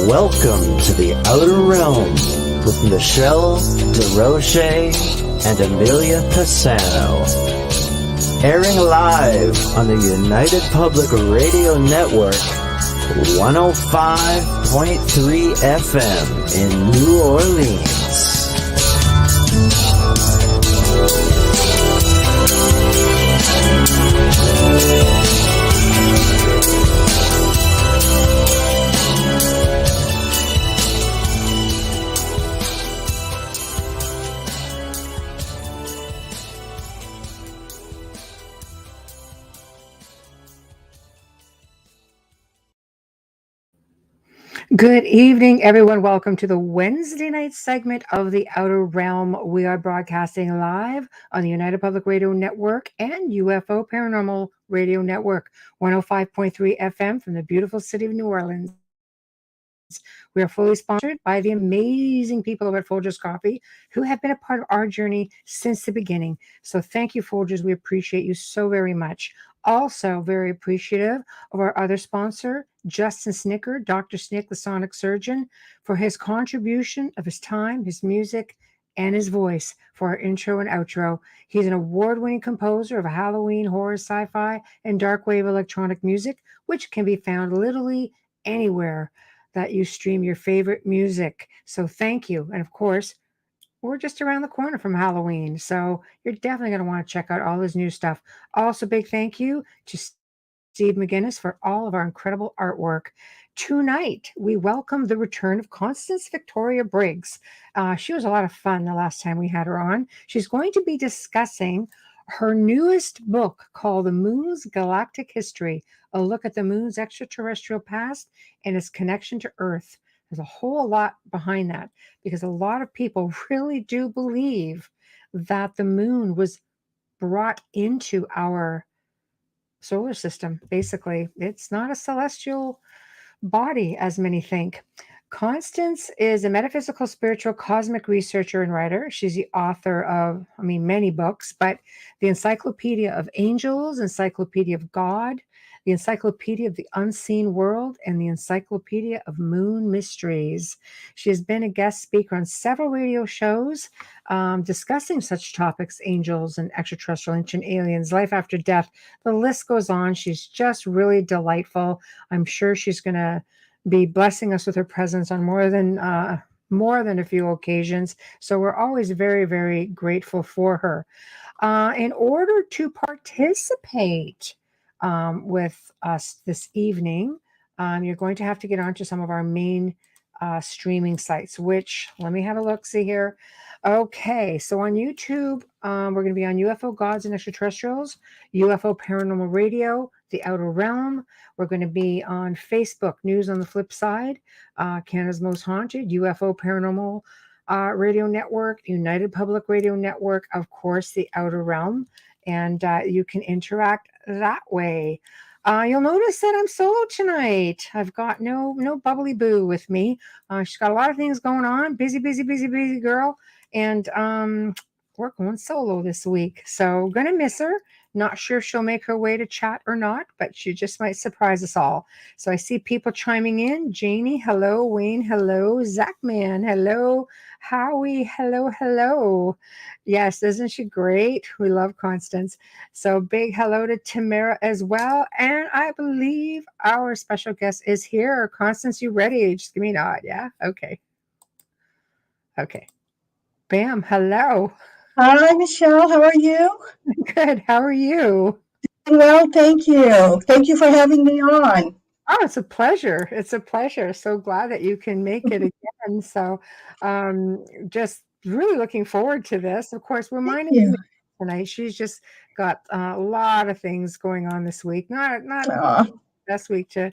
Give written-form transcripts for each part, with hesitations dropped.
Welcome to the Outer Realm with Michelle DeRoche and Amelia Pisano. Airing live on the United Public Radio Network, 105.3 FM in New Orleans. Good evening, everyone. Welcome to the Wednesday night segment of The Outer Realm. We are broadcasting live on the United Public Radio Network and UFO Paranormal Radio Network, 105.3 FM from the beautiful city of New Orleans. We are fully sponsored by the amazing people over at Folgers Coffee who have been a part of our journey since the beginning. So thank you, Folgers. We appreciate you so very much. Also very appreciative of our other sponsor, Justin Snicker, Dr. Snick, the sonic surgeon, for his contribution of his time, his music, and his voice for our intro and outro. He's an award-winning composer of Halloween, horror, sci-fi, and dark wave electronic music, which can be found literally anywhere that you stream your favorite music. So thank you. And of course, we're just around the corner from Halloween, so you're definitely going to want to check out all his new stuff. Also, big thank you to Steve McGinnis for all of our incredible artwork. Tonight, we welcome the return of Constance Victoria Briggs. She was a lot of fun the last time we had her on. She's going to be discussing her newest book called The Moon's Galactic History, a look at the moon's extraterrestrial past and its connection to Earth. There's a whole lot behind that because a lot of people really do believe that the moon was brought into our solar system. Basically, it's not a celestial body as many think. Constance is a metaphysical, spiritual, cosmic researcher and writer. She's the author of, many books, but the Encyclopedia of Angels, Encyclopedia of God, the Encyclopedia of the Unseen World, and the Encyclopedia of Moon Mysteries. She has been a guest speaker on several radio shows discussing such topics, angels and extraterrestrial, ancient aliens, life after death. The list goes on. She's just really delightful. I'm sure she's going to be blessing us with her presence on more than a few occasions. So we're always very, very grateful for her. In order to participate with us this evening, you're going to have to get onto some of our main streaming sites, which, let me have a look, see here. Okay, so on YouTube, we're going to be on UFO Gods and Extraterrestrials, UFO Paranormal Radio, The Outer Realm. We're going to be on Facebook, News on the Flip Side, Canada's Most Haunted, UFO Paranormal Radio Network, United Public Radio Network, of course, The Outer Realm, and you can interact that way. You'll notice that I'm solo tonight. I've got no bubbly boo with me. She's got a lot of things going on. Busy girl. And we're going solo this week. So gonna miss her. Not sure if she'll make her way to chat or not, but she just might surprise us all. So I see people chiming in. Janie, hello. Wayne, hello. Zachman, hello. Howie, hello. Yes, isn't she great? We love Constance. So big hello to Tamara as well. And I believe our special guest is here. Constance, you ready? Just give me a nod. Yeah? Okay. Bam. Hello. Hi, Michelle. How are you? Good. How are you? Well, thank you. Thank you for having me on. Oh, it's a pleasure. So glad that you can make it again. So just really looking forward to this. Of course, reminding you tonight, she's just got a lot of things going on this week. Not the best week to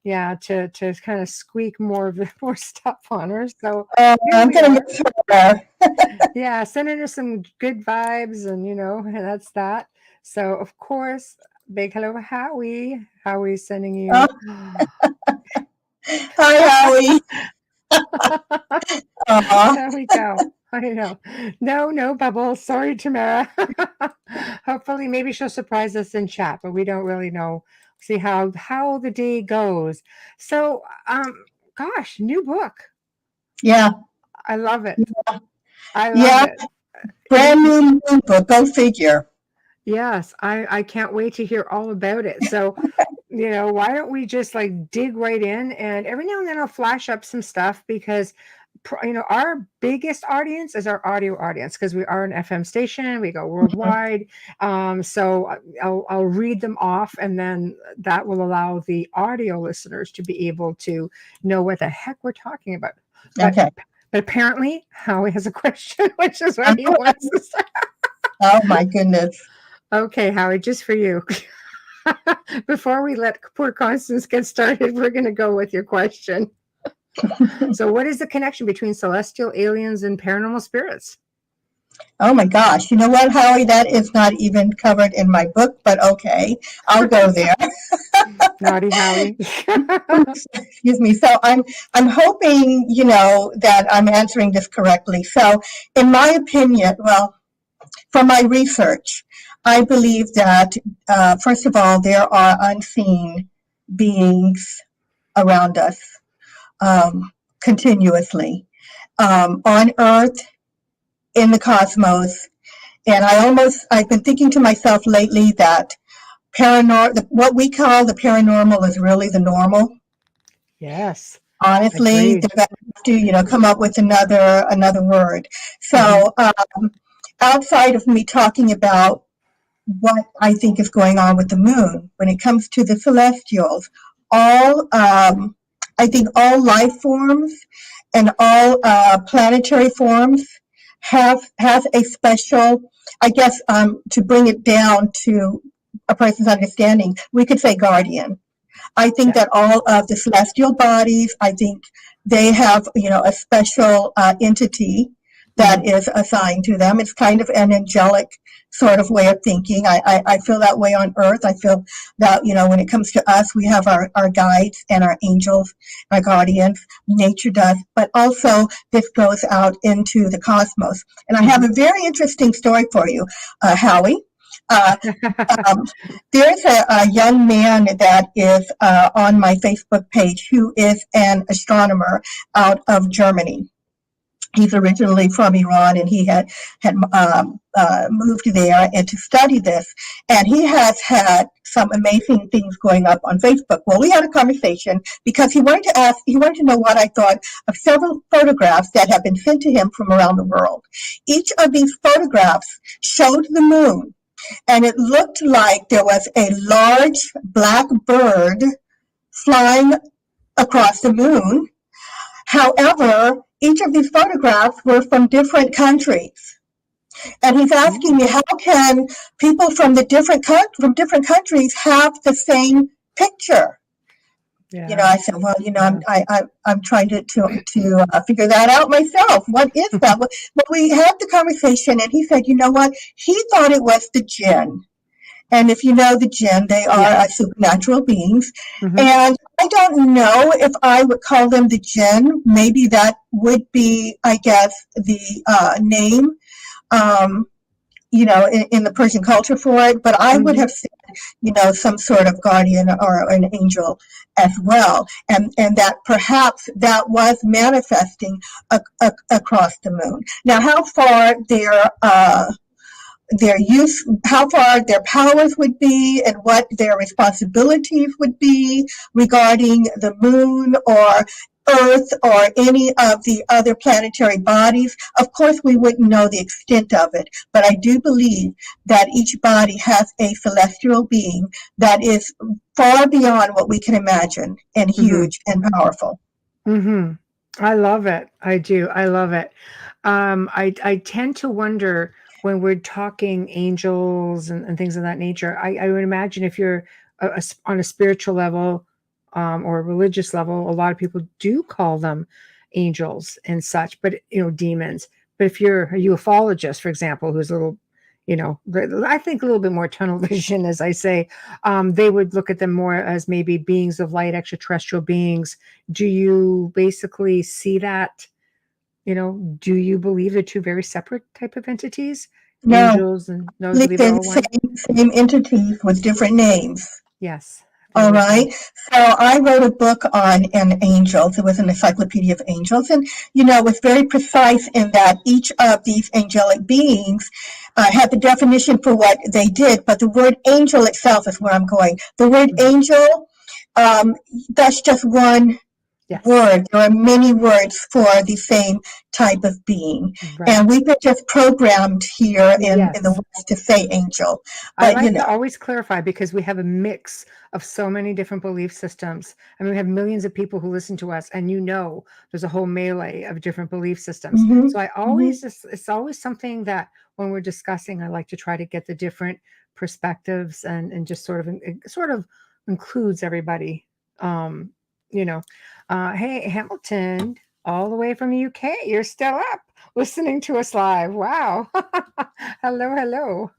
kind of squeak more stuff on her. So I'm gonna miss her. Yeah, sending her some good vibes, and that's that. So of course, big hello to Howie. Howie's sending you. Hi, Howie. There we go. I know. No bubbles. Sorry, Tamara. Hopefully, maybe she'll surprise us in chat, but we don't really know. See how the day goes. So, gosh, new book. Yeah. I love it. I Yeah. love it. Brand new moon book. Go figure. Yes, I can't wait to hear all about it. So, why don't we just like dig right in, and every now and then I'll flash up some stuff because our biggest audience is our audio audience because we are an FM station, we go worldwide. So I'll read them off, and then that will allow the audio listeners to be able to know what the heck we're talking about. Okay. But apparently Howie has a question, which is what he wants to say. Oh my goodness. Okay, Howie, just for you. Before we let poor Constance get started, we're going to go with your question. So what is the connection between celestial aliens and paranormal spirits? Oh my gosh. You know what, Howie? That is not even covered in my book, but okay. I'll go there. Naughty Howie. Excuse me. So I'm hoping, that I'm answering this correctly. So in my opinion, well, from my research, I believe that, first of all, there are unseen beings around us continuously on Earth, in the cosmos. And I've been thinking to myself lately that what we call the paranormal is really the normal. Yes. Honestly, Agreed. they're going to have to, come up with another word. So outside of me talking about what I think is going on with the moon, when it comes to the celestials, I think all life forms and all planetary forms has a special, I guess, to bring it down to a person's understanding, we could say guardian. I think that all of the celestial bodies, I think they have, a special entity that is assigned to them. It's kind of an angelic sort of way of thinking. I feel that way on Earth. I feel that, when it comes to us, we have our guides and our angels, our guardians. Nature does. But also, this goes out into the cosmos. And I have a very interesting story for you, Howie. There's a young man that is on my Facebook page who is an astronomer out of Germany. He's originally from Iran, and he had moved there and to study this. And he has had some amazing things going up on Facebook. Well, we had a conversation because he wanted to know what I thought of several photographs that have been sent to him from around the world. Each of these photographs showed the moon, and it looked like there was a large black bird flying across the moon. However, each of these photographs were from different countries. And he's asking me, how can people from different countries have the same picture? Yeah. I said, well, I'm trying to figure that out myself. What is that? But we had the conversation, and he said, you know what? He thought it was the jinn. And if you know the jinn, they are supernatural beings. And I don't know if I would call them the jinn. Maybe that would be, I guess, the name, in the Persian culture for it. But I would have said, some sort of guardian or an angel as well. And that perhaps that was manifesting across the moon. Now, how far how far their powers would be and what their responsibilities would be regarding the moon or Earth or any of the other planetary bodies. Of course, we wouldn't know the extent of it, but I do believe that each body has a celestial being that is far beyond what we can imagine and huge and powerful. I love it. I do. I love it. I tend to wonder when we're talking angels and things of that nature. I would imagine if you're on a spiritual level or a religious level, a lot of people do call them angels and such, but demons. But if you're a ufologist, for example, who's a little, I think a little bit more tunnel vision, as I say, they would look at them more as maybe beings of light, extraterrestrial beings. Do you basically see that? Do you believe they're two very separate type of entities? No, Angels and they're the same entities with different names. Yes, All Very cool. right. So I wrote a book on angels. It was an Encyclopedia of Angels. And, it was very precise in that each of these angelic beings had the definition for what they did. But the word angel itself is where I'm going. The word angel, that's just one Yes. word. There are many words for the same type of being. Right. And we've been just programmed here in Yes. the West to say angel. I But, like to always clarify because we have a mix of so many different belief systems. I mean, we have millions of people who listen to us, and there's a whole melee of different belief systems. mhm, So I always it's always something that when we're discussing, I like to try to get the different perspectives and just it sort of includes everybody. You know, hey Hamilton, all the way from the UK, you're still up listening to us live. Wow. Hello, hello.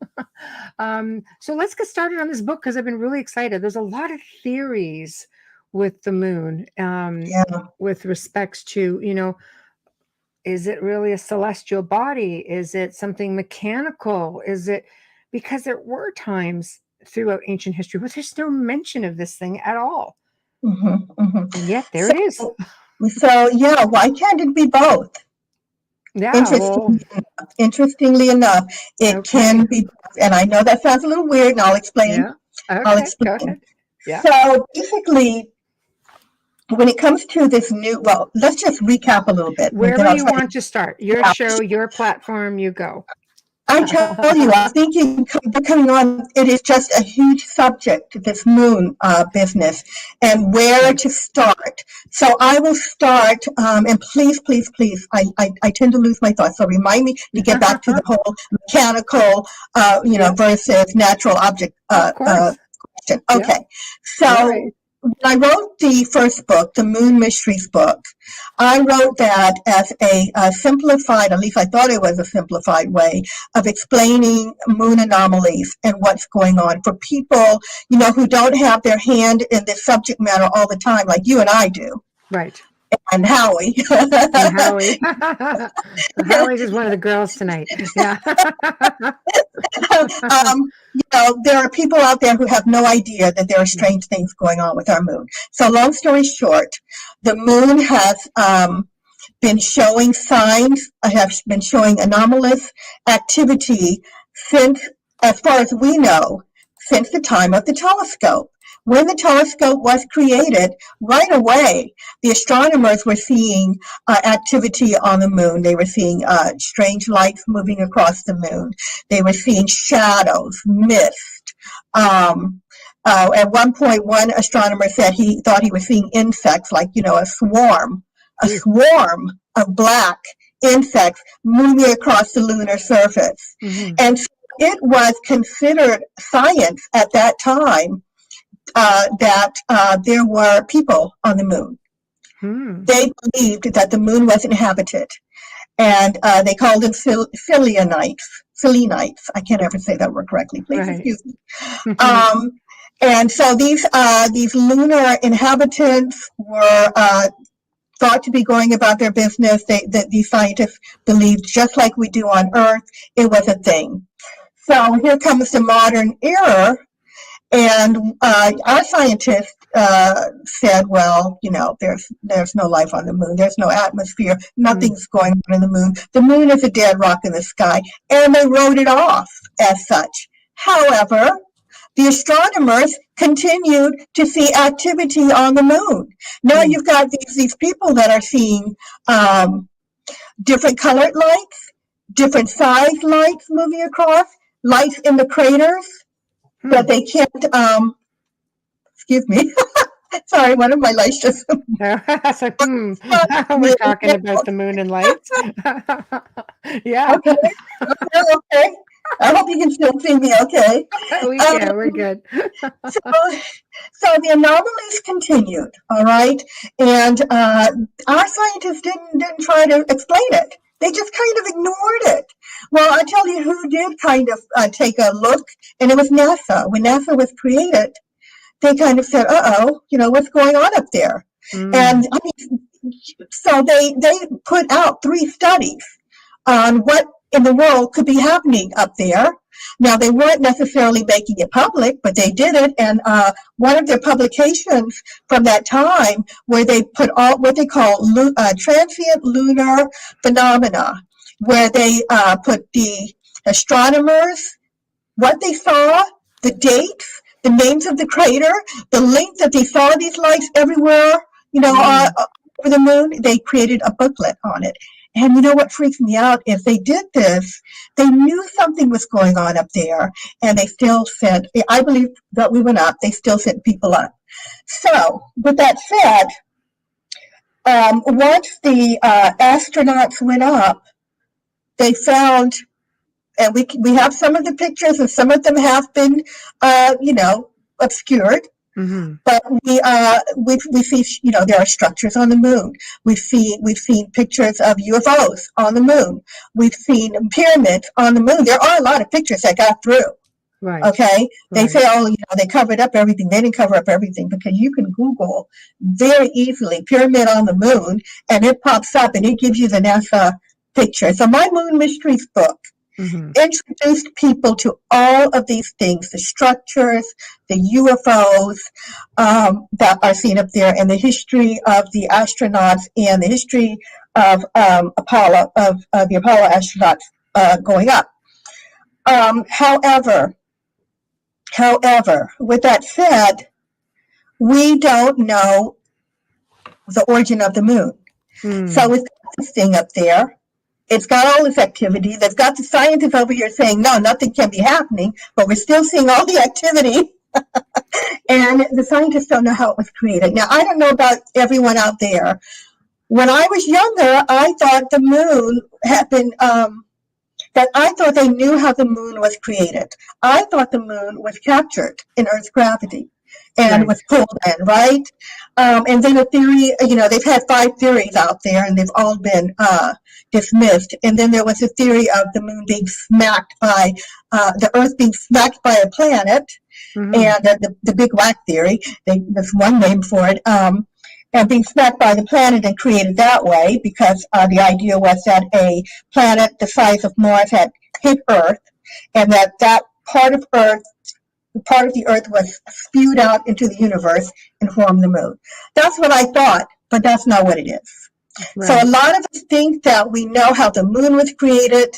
So let's get started on this book because I've been really excited. There's a lot of theories with the moon, yeah. with respects to, is it really a celestial body? Is it something mechanical? Is it because there were times throughout ancient history where there's no mention of this thing at all. And yet there So, it is. so yeah, why can't it be both? Yeah, well, Interestingly enough, it can be both. And I know that sounds a little weird, and I'll explain. yeah. I'll Okay, go explain. ahead. Yeah. So basically, when it comes to this well, let's just recap a little bit. And then Wherever I'll you try to want to start. Your show, your platform, you go. I tell you, I think coming on, it is just a huge subject, this moon business, and where to start. So I will start, and please, please, please, I tend to lose my thoughts, so remind me to get back to the whole mechanical, versus natural object Of course. question. Okay, Yeah. so Right. when I wrote the first book, the Moon Mysteries book, I wrote that as a simplified, at least I thought it was a simplified way of explaining moon anomalies and what's going on for people, who don't have their hand in this subject matter all the time, like you and I do. Right. And Howie. And Howie. Howie's is one of the girls tonight. Yeah. There are people out there who have no idea that there are strange things going on with our moon. So long story short, the moon has been showing signs, have been showing anomalous activity since, as far as we know, since the time of the telescope. When the telescope was created, right away, the astronomers were seeing activity on the moon. They were seeing strange lights moving across the moon. They were seeing shadows, mist. At one point, one astronomer said he thought he was seeing insects, like, a swarm of black insects moving across the lunar surface. And so it was considered science at that time that there were people on the moon. They believed that the moon was inhabited, and they called them Selenites. I can't ever say that word correctly. Please excuse me. And so these lunar inhabitants were thought to be going about their business. These scientists believed, just like we do on Earth, it was a thing. So here comes the modern era, and our scientists said, well, there's no life on the moon. There's no atmosphere. Nothing's going on in the moon. The moon is a dead rock in the sky, and they wrote it off as such. However, the astronomers continued to see activity on the moon. Now you've got these people that are seeing different colored lights, different size lights moving across, lights in the craters that they can't, excuse me. Sorry, one of my lights just. So, we're talking about the moon and lights. Yeah. Okay. I hope you can still see me okay. We can, we're good. So the anomalies continued, all right? And our scientists didn't try to explain it. They just kind of ignored it. Well, I tell you who did kind of take a look, and it was NASA. When NASA was created, they kind of said, what's going on up there? And so they put out 3 studies on what in the world could be happening up there. Now, they weren't necessarily making it public, but they did it. And one of their publications from that time, where they put all what they call transient lunar phenomena, where they put the astronomers, what they saw, the dates, the names of the crater, the length that they saw these lights everywhere, over the moon. They created a booklet on it. And you know what freaks me out is they did this, they knew something was going on up there, and they still sent, I believe that we went up, they still sent people up. So, with that said, once the astronauts went up, they found, and we have some of the pictures, and some of them have been, obscured. Mm-hmm. But we see, there are structures on the moon. We've seen pictures of UFOs on the moon. We've seen pyramids on the moon. There are a lot of pictures that got through. Right. Okay. They say, they covered up everything. They didn't cover up everything, because you can Google very easily pyramid on the moon, and it pops up and it gives you the NASA picture. So my Moon Mysteries book introduced people to all of these things, the structures, the UFOs that are seen up there, and the history of the astronauts, and the history of the Apollo astronauts going up. However, with that said, we don't know the origin of the moon. So we've got this thing up there. It's got all this activity. They've got the scientists over here saying, no, nothing can be happening, but we're still seeing all the activity. And the scientists don't know how it was created. Now, I don't know about everyone out there. When I was younger, I thought the moon had been, I thought they knew how the moon was created. I thought the moon was captured in Earth's gravity and was pulled in, right? And then a theory, they've had 5 theories out there, and they've all been dismissed. And then there was a theory of the moon being smacked by, the Earth being smacked by a planet, and the Big Whack theory, there's one name for it, and being smacked by the planet and created that way, because the idea was that a planet the size of Mars had hit Earth, and that part of the Earth was spewed out into the universe and formed the moon. That's what I thought, but that's not what it is. Right. So a lot of us think that we know how the moon was created.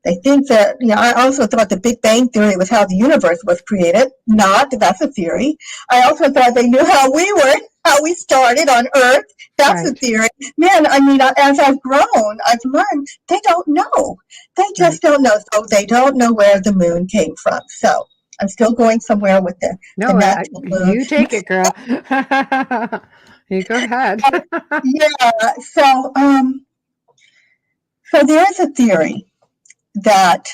They think that, I also thought the Big Bang Theory was how the universe was created. Not, that's a theory. I also thought they knew how we started on Earth. That's a theory. Man, as I've grown, I've learned they don't know. They just don't know. So they don't know where the moon came from. So I'm still going somewhere with the natural moon. You take it, girl. You go ahead. So there's a theory that,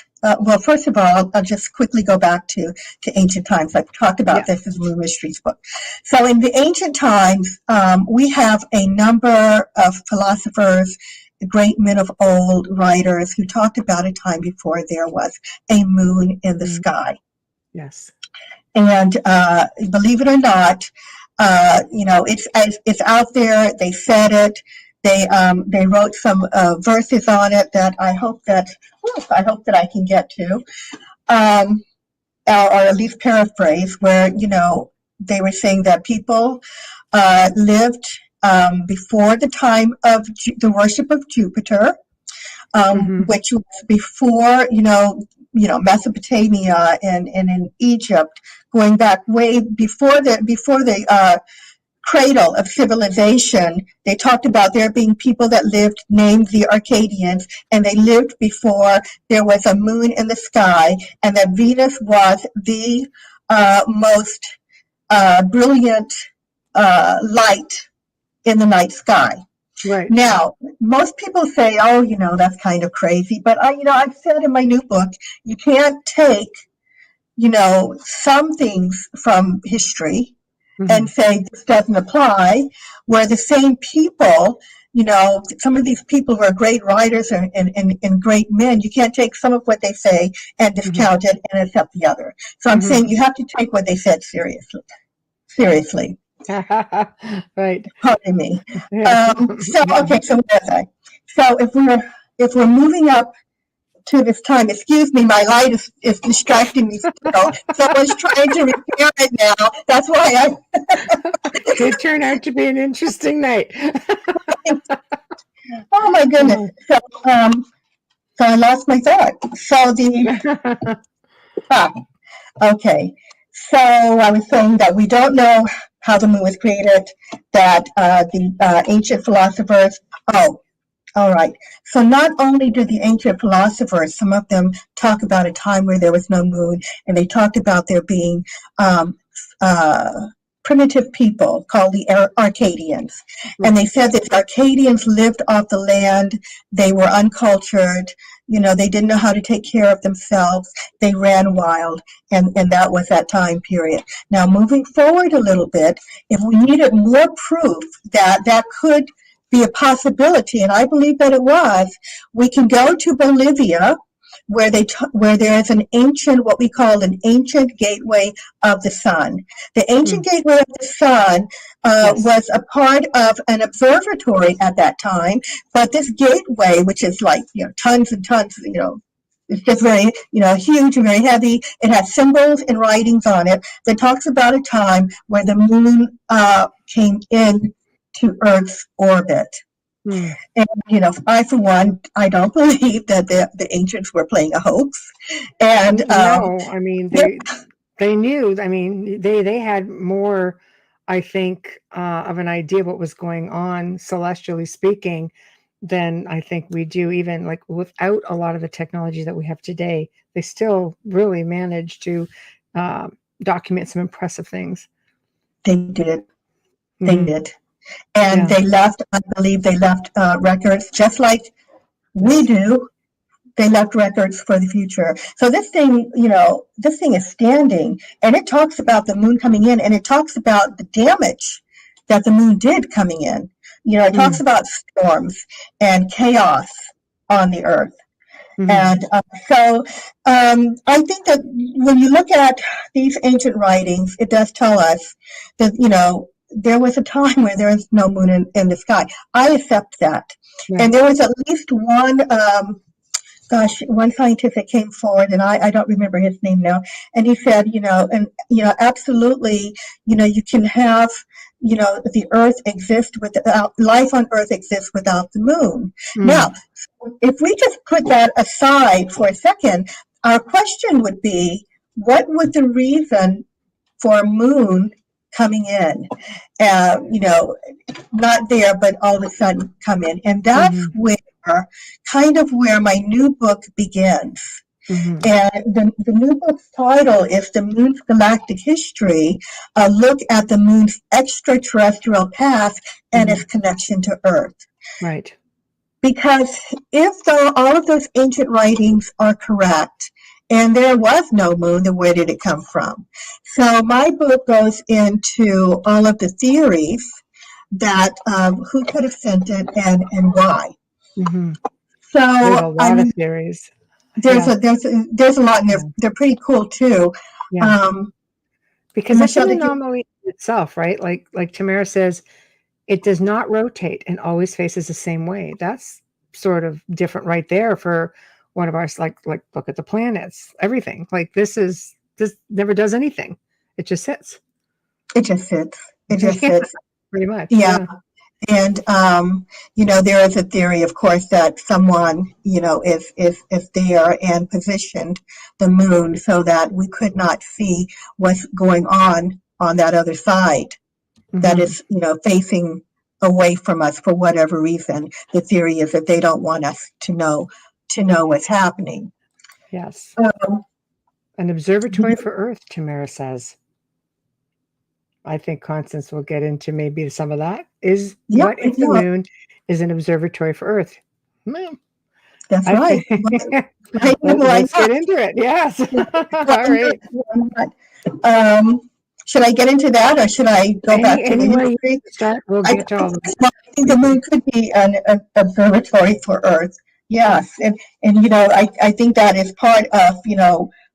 first of all, I'll just quickly go back to ancient times. I've talked about this in the Moon Mysteries book. So in the ancient times, we have a number of philosophers, great men of old, writers, who talked about a time before there was a moon in the sky. Yes. And believe it or not, it's out there. They said it. They wrote some verses on it that I hope that I can get to, or at least paraphrase, where they were saying that people lived before the time of the worship of Jupiter, which was before Mesopotamia and in Egypt, going back way before the cradle of civilization. They talked about there being people that lived named the Arcadians, and they lived before there was a moon in the sky, and that Venus was the most brilliant light in the night sky. Right. Now, most people say, oh, that's kind of crazy, but I've said in my new book, you can't take, some things from history and say this doesn't apply, where the same people, some of these people who are great writers and great men, you can't take some of what they say and discount it and accept the other. So I'm saying you have to take what they said seriously. Right. Pardon me. So what was I? So if we're moving up to this time. Excuse me, my light is distracting me still. Someone's trying to repair it now. That's why Did turn out to be an interesting night. oh my goodness. So I lost my thought. Okay. So I was saying that we don't know how the moon was created, that the ancient philosophers, all right. So not only did the ancient philosophers, some of them talk about a time where there was no moon, and they talked about there being primitive people called the Arcadians. And they said that the Arcadians lived off the land. They were uncultured. They didn't know how to take care of themselves. They ran wild. And that was that time period. Now, moving forward a little bit, if we needed more proof that could be a possibility, and I believe that it was, we can go to Bolivia, where there is an ancient, what we call an ancient gateway of the sun. The ancient gateway of the sun was a part of an observatory at that time, but this gateway, which is like tons and tons, it's just very huge and very heavy. It has symbols and writings on it that talks about a time where the moon came in to Earth's orbit. And I, for one, I don't believe that the ancients were playing a hoax. And no, I mean they knew. I mean they had more, I think, of an idea of what was going on, celestially speaking, than I think we do. Even like without a lot of the technology that we have today, they still really managed to document some impressive things. They did. They did. And they left, I believe they left records just like we do. They left records for the future. So this thing is standing, and it talks about the moon coming in, and it talks about the damage that the moon did coming in. It talks about storms and chaos on the Earth. And so I think that when you look at these ancient writings, it does tell us that, there was a time where there was no moon in the sky. I accept that. Right. And there was at least one scientist that came forward, and I don't remember his name now, and he said, absolutely, you can have, the Earth exist without, life on Earth exists without the moon. Now, if we just put that aside for a second, our question would be, what would the reason for a moon coming in, not there, but all of a sudden come in? And that's where my new book begins. And the new book's title is The Moon's Galactic History, a look at the moon's extraterrestrial past and its connection to Earth. Right. Because if all of those ancient writings are correct, and there was no moon, then where did it come from? So my book goes into all of the theories that who could have sent it and why. So there's a lot of theories. There's a lot, and they're pretty cool too. Because it's an anomaly itself, right? Like Tamara says, it does not rotate and always faces the same way. That's sort of different right there for one of ours. Like look at the planets, everything. Like this never does anything. It just sits. It just sits. Pretty much. Yeah. And there is a theory, of course, that someone is there and positioned the moon so that we could not see what's going on that other side that is facing away from us for whatever reason. The theory is that they don't want us to know what's happening. Yes. An observatory for Earth, Tamara says. I think Constance will get into maybe some of that. What if the moon is an observatory for Earth? That's right. Let's get into it. Yes. All right. Should I get into that, or should I go back to the history? We'll get to all of it. I think the moon could be an observatory for Earth. Yes, and I think that is part of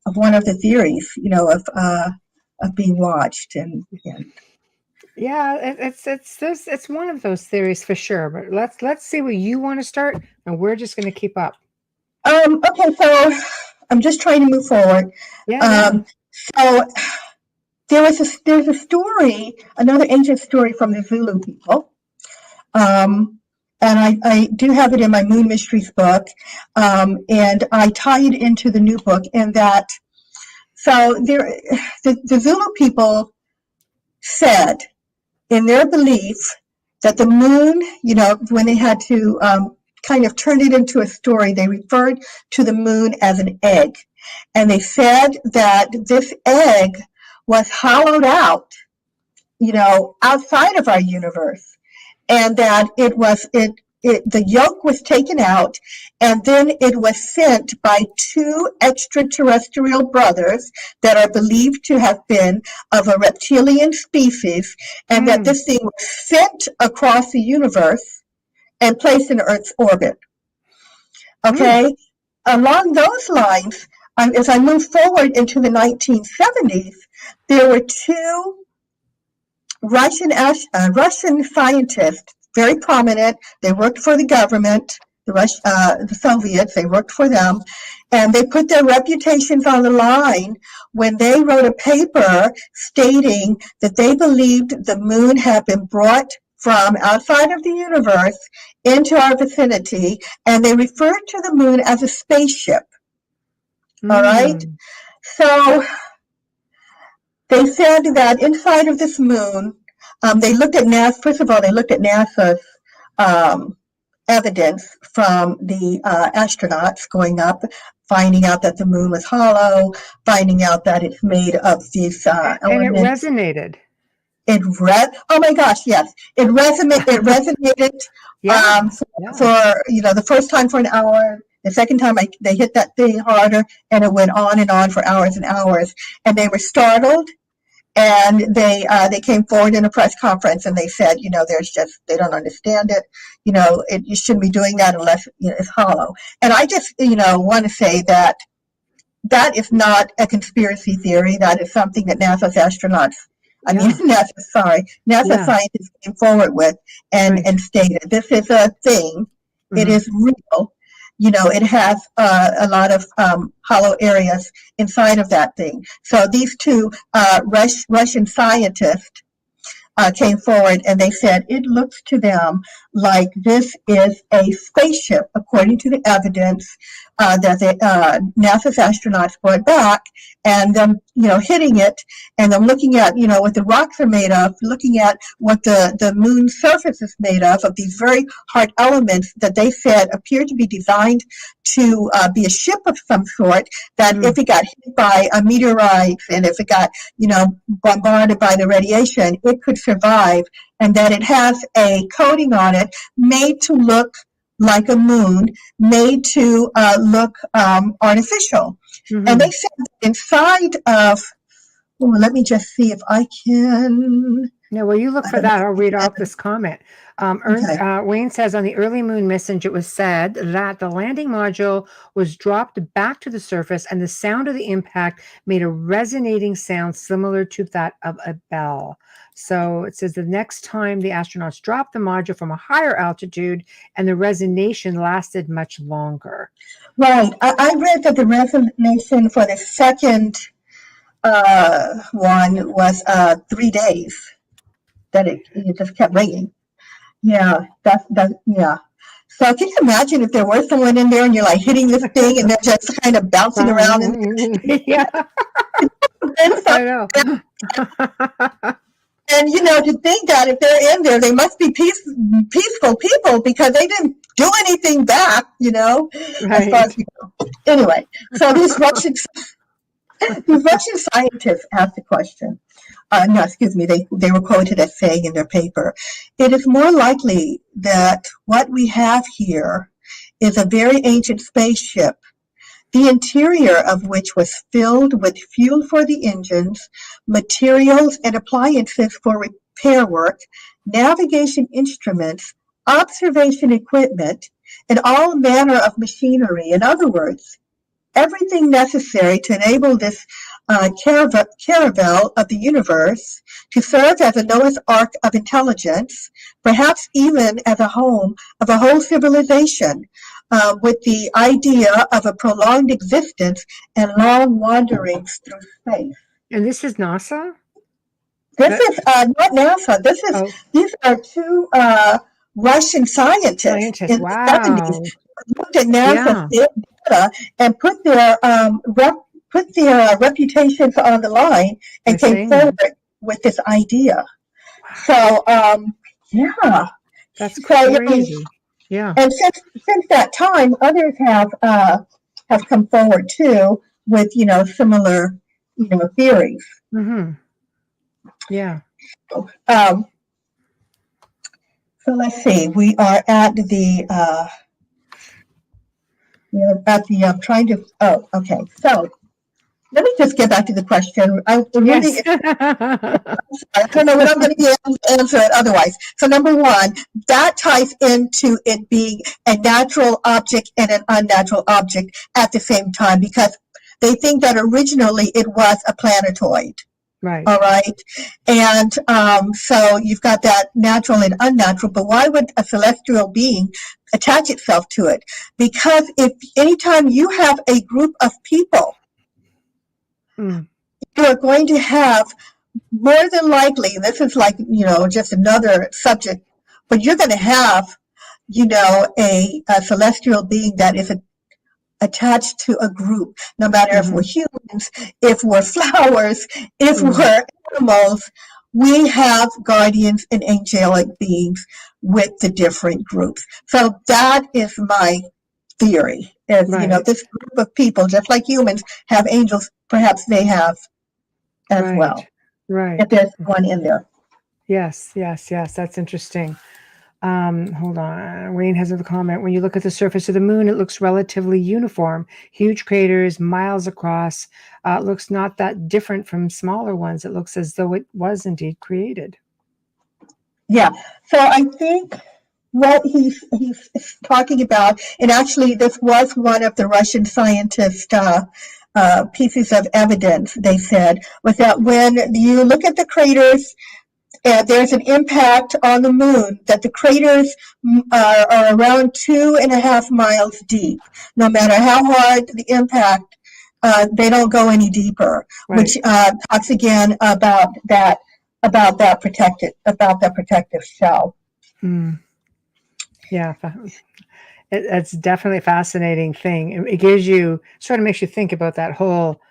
of one of the theories of being watched and. It's one of those theories for sure. But let's see where you want to start, and we're just going to keep up. Okay, so I'm just trying to move forward. Yeah. So there's a story, another ancient story from the Zulu people. And I do have it in my Moon Mysteries book, and I tie it into the new book in that, so the Zulu people said in their belief that the moon, when they had to kind of turn it into a story, they referred to the moon as an egg. And they said that this egg was hollowed out, outside of our universe, and that the yolk was taken out, and then it was sent by two extraterrestrial brothers that are believed to have been of a reptilian species, and that this thing was sent across the universe and placed in Earth's orbit. Okay? Along those lines, as I move forward into the 1970s, there were two Russian scientists, very prominent. They worked for the government, the Soviets. They worked for them, and they put their reputations on the line when they wrote a paper stating that they believed the moon had been brought from outside of the universe into our vicinity, and they referred to the moon as a spaceship. All right? So they said that inside of this moon, they looked at NASA. First of all, they looked at NASA's evidence from the astronauts going up, finding out that the moon was hollow, finding out that it's made of these elements. And it resonated. Oh my gosh, yes, it resonated. For the first time for an hour. The second time they hit that thing harder, and it went on and on for hours and hours. And they were startled, and they came forward in a press conference, and they said, they don't understand it. You shouldn't be doing that unless it's hollow. And I just want to say that is not a conspiracy theory. That is something that NASA's scientists came forward with and stated. This is a thing. It is real. It has a lot of hollow areas inside of that thing. So these two Russian scientists came forward, and they said it looks to them like this is a spaceship, according to the evidence that the NASA's astronauts brought back, and them, hitting it, and them looking at, what the rocks are made of, looking at what the moon's surface is made of these very hard elements that they said appeared to be designed to be a ship of some sort, that if it got hit by a meteorite, and if it got, bombarded by the radiation, it could survive, and that it has a coating on it made to look like a moon, made to look artificial. And they said that inside of, let me just see if I can. No, well, you look for that. I'll read off this comment. Wayne says, on the early moon message, it was said that the landing module was dropped back to the surface, and the sound of the impact made a resonating sound similar to that of a bell. So it says the next time the astronauts dropped the module from a higher altitude, and the resonation lasted much longer. Right. I read that the resonation for the second one was 3 days. That it just kept ringing. Yeah, yeah. So can you imagine if there were someone in there and you're like hitting this thing and they're just kind of bouncing around? Yeah. I know. And to think that if they're in there, they must be peaceful people because they didn't do anything back, as far as we know. Anyway, so these Russian scientists asked the question. They were quoted as saying in their paper, it is more likely that what we have here is a very ancient spaceship, the interior of which was filled with fuel for the engines, materials and appliances for repair work, navigation instruments, observation equipment, and all manner of machinery. In other words, everything necessary to enable this caravel of the universe to serve as a Noah's Ark of intelligence, perhaps even as a home of a whole civilization. with the idea of a prolonged existence and long wanderings through space. And this is NASA? This is not NASA. These are two Russian scientists in the Wow. 70s looked at NASA's Yeah. data and put their reputations on the line and By came saying forward that. with this idea. Wow. So yeah, That's so I mean, crazy. Yeah. and since that time, others have come forward too with similar theories. Mm-hmm. Yeah. Um, so let's see. We are at the trying to. Oh, okay. So let me just get back to the question. I really, Yes. I don't know what I'm going to answer it otherwise. So number one, that ties into it being a natural object and an unnatural object at the same time, because they think that originally it was a planetoid. Right. All right. And so you've got that natural and unnatural, but why would a celestial being attach itself to it? Because if anytime you have a group of people, you are going to have more than likely, this is like, just another subject, but you're going to have, a celestial being that is attached to a group, no matter if we're humans, if we're flowers, if we're animals, we have guardians and angelic beings with the different groups. So that is my theory. Is this group of people, just like humans have angels, perhaps they have as well. Right. If there's one in there. Yes. That's interesting. Hold on. Wayne has a comment. When you look at the surface of the moon, it looks relatively uniform. Huge craters, miles across. It looks not that different from smaller ones. It looks as though it was indeed created. Yeah. So I think what he's talking about, and actually this was one of the Russian scientists' pieces of evidence, they said, was that when you look at the craters, there's an impact on the moon, that the craters are around 2.5 miles deep. No matter how hard the impact, they don't go any deeper, which talks again about that protective shell. Yeah, it's definitely a fascinating thing. It gives you, sort of makes you think about that whole,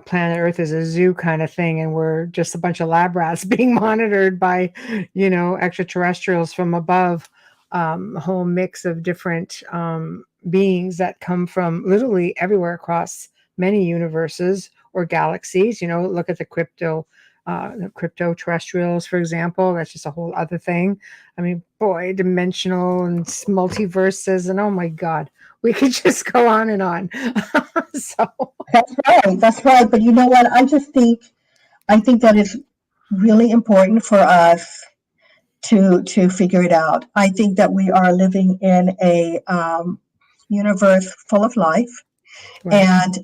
planet Earth is a zoo kind of thing, and we're just a bunch of lab rats being monitored by, extraterrestrials from above. A whole mix of different beings that come from literally everywhere across many universes or galaxies. Look at the crypto-terrestrials, for example. That's just a whole other thing. I mean, boy, dimensional and multiverses, and oh my God, we could just go on and on. So that's right. But you know what? I think that is really important for us to figure it out. I think that we are living in a universe full of life, and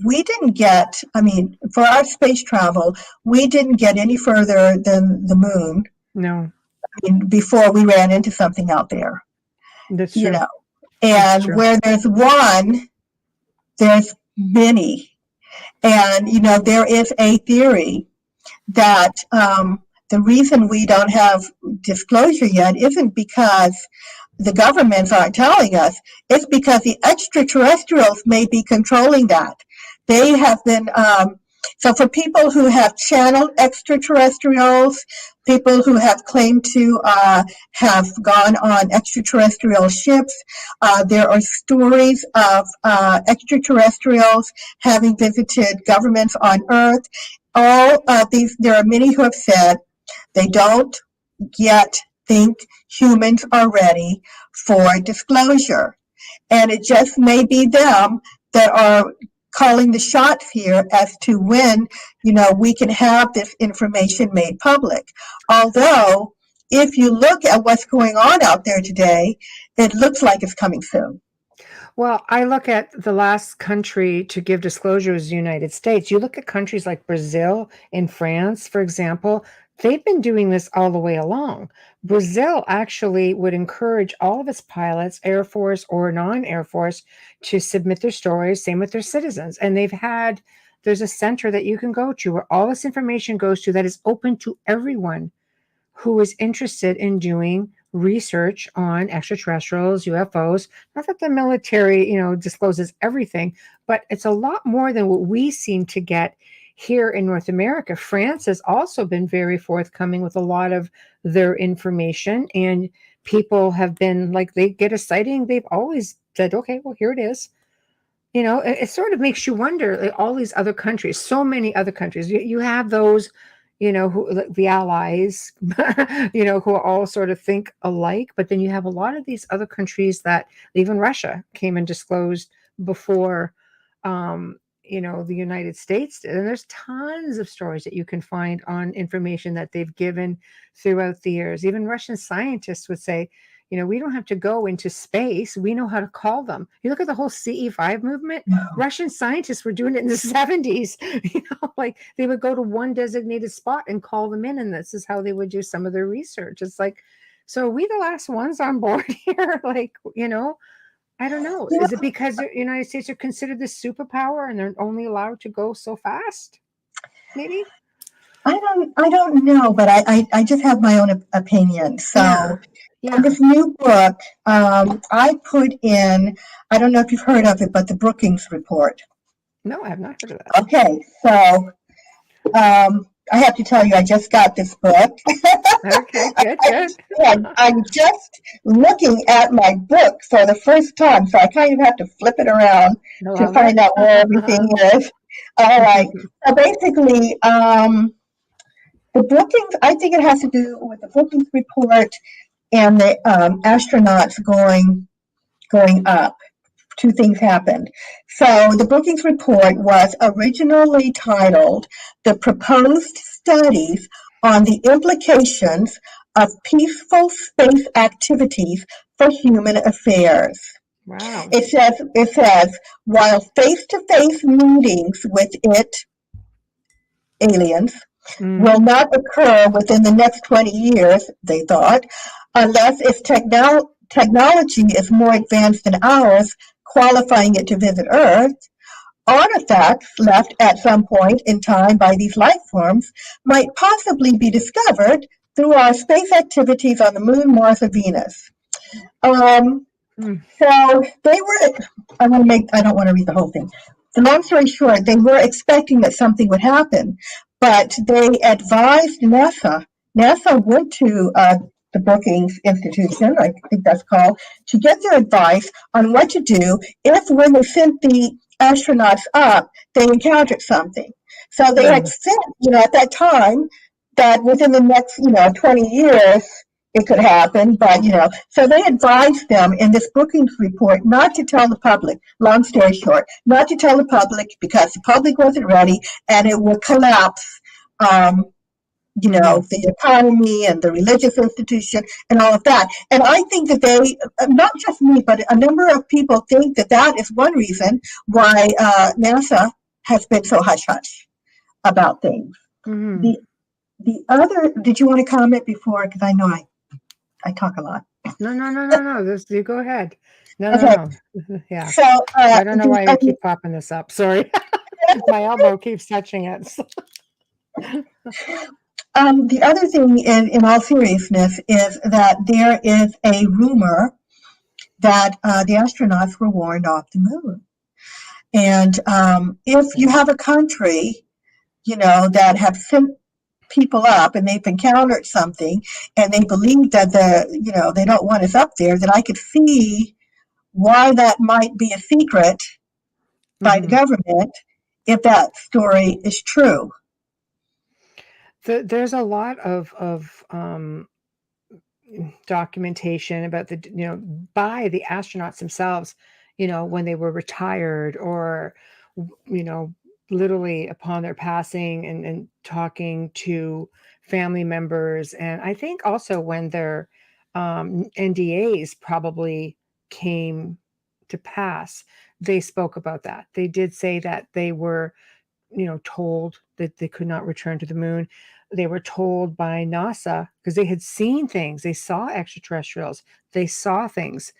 we didn't get. I mean, for our space travel, we didn't get any further than the moon. No. Before we ran into something out there. That's true. And where there's one, there's many. And, there is a theory that the reason we don't have disclosure yet isn't because the governments aren't telling us. It's because the extraterrestrials may be controlling that. They have been, so for people who have channeled extraterrestrials, people who have claimed to have gone on extraterrestrial ships, there are stories of extraterrestrials having visited governments on Earth. All of these, there are many who have said they don't yet think humans are ready for disclosure. And it just may be them that are calling the shots here as to when, we can have this information made public. Although, if you look at what's going on out there today, it looks like it's coming soon. Well, I look at the last country to give disclosure is the United States. You look at countries like Brazil and France, for example, they've been doing this all the way along. Brazil actually would encourage all of its pilots, Air Force or non-Air Force, to submit their stories, same with their citizens. And there's a center that you can go to where all this information goes to that is open to everyone who is interested in doing research on extraterrestrials, UFOs. Not that the military, discloses everything, but it's a lot more than what we seem to get here in North America. France has also been very forthcoming with a lot of their information, and people have been like, they get a sighting, they've always said, okay, well, here it is. It sort of makes you wonder, like, all these other countries, so many other countries. You have those, who, like, the allies, who all sort of think alike. But then you have a lot of these other countries that even Russia came and disclosed before, the United States did. And there's tons of stories that you can find on information that they've given throughout the years. Even Russian scientists would say, we don't have to go into space. We know how to call them. You look at the whole CE5 movement. Russian scientists were doing it in the 70s. Like they would go to one designated spot and call them in, and this is how they would do some of their research. It's like, so are we the last ones on board here? Like, I don't know. Yeah. Is it because the United States are considered this superpower and they're only allowed to go so fast? Maybe. I don't know, but I just have my own opinion. So Yeah. in this new book, I put in, I don't know if you've heard of it, but the Brookings Report. No, I have not heard of that. Okay, so I have to tell you, I just got this book. Okay, good. I'm just looking at my book for the first time, so I kind of have to flip it around to find out where everything is. All right, so basically, the Brookings, I think it has to do with the Brookings Report and the astronauts going up. Two things happened. So the Brookings Report was originally titled "The Proposed Studies on the Implications of Peaceful Space Activities for Human Affairs." Wow. It says while face-to-face meetings with aliens will not occur within the next 20 years, they thought, unless its technology is more advanced than ours, qualifying it to visit Earth, artifacts left at some point in time by these life forms might possibly be discovered through our space activities on the Moon, Mars, or Venus. So they were, I don't want to read the whole thing. The long story short, they were expecting that something would happen, but they advised NASA. NASA went to the Brookings Institution, I think that's called, to get their advice on what to do if, when they sent the astronauts up, they encountered something. So they had said, at that time, that within the next, 20 years, it could happen, but, so they advised them in this Brookings Report not to tell the public, long story short, not to tell the public because the public wasn't ready and it would collapse, the economy and the religious institution and all of that. And I think that they, not just me, but a number of people think that that is one reason why NASA has been so hush-hush about things. The other, did you want to comment before? Because I know I talk a lot. No. You go ahead. No. Yeah. So I don't know why I keep popping this up. Sorry. My elbow keeps touching it. The other thing, in all seriousness, is that there is a rumor that the astronauts were warned off the moon. And if you have a country, that have sent people up and they've encountered something and they believe that they don't want us up there, then I could see why that might be a secret by the government if that story is true. There's a lot of documentation about by the astronauts themselves, when they were retired or, literally upon their passing and talking to family members. And I think also when their NDAs probably came to pass, they spoke about that. They did say that they were, told that they could not return to the moon. they were told by NASA, because they had seen things, they saw extraterrestrials, they saw things,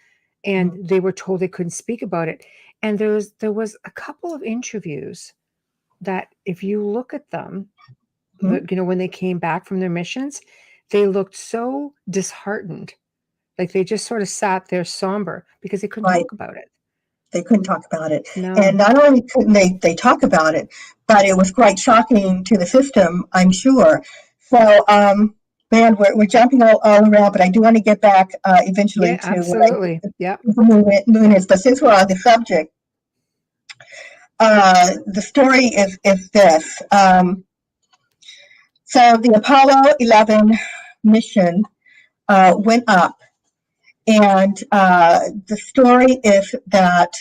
and they were told they couldn't speak about it. And there was a couple of interviews that, if you look at them, when they came back from their missions, they looked so disheartened, like they just sort of sat there somber because they couldn't Right. talk about it. They couldn't talk about it. No. And not only couldn't they talk about it, but it was quite shocking to the system, I'm sure. So, man, we're jumping all around, but I do want to get back eventually to absolutely. what the moon is. But since we're on the subject, the story is this. So the Apollo 11 mission went up, and the story is that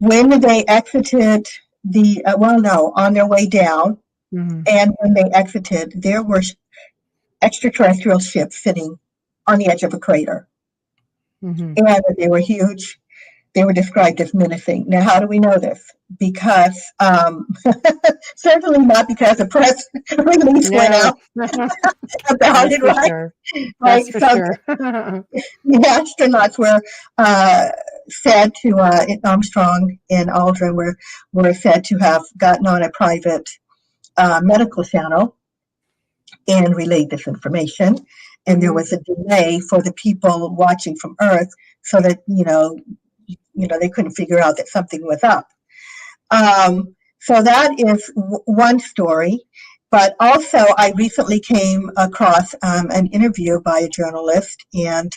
when they exited on their way down, and when they exited, there were extraterrestrial ships sitting on the edge of a crater. And they were huge. They were described as menacing. Now, how do we know this? Because certainly not because the press release went out about it, right? Sure. Right. That's for sure. The astronauts were said to Armstrong and Aldrin were said to have gotten on a private medical channel and relayed this information. And there was a delay for the people watching from Earth, so that they couldn't figure out that something was up. So that is one story. But also, I recently came across an interview by a journalist, and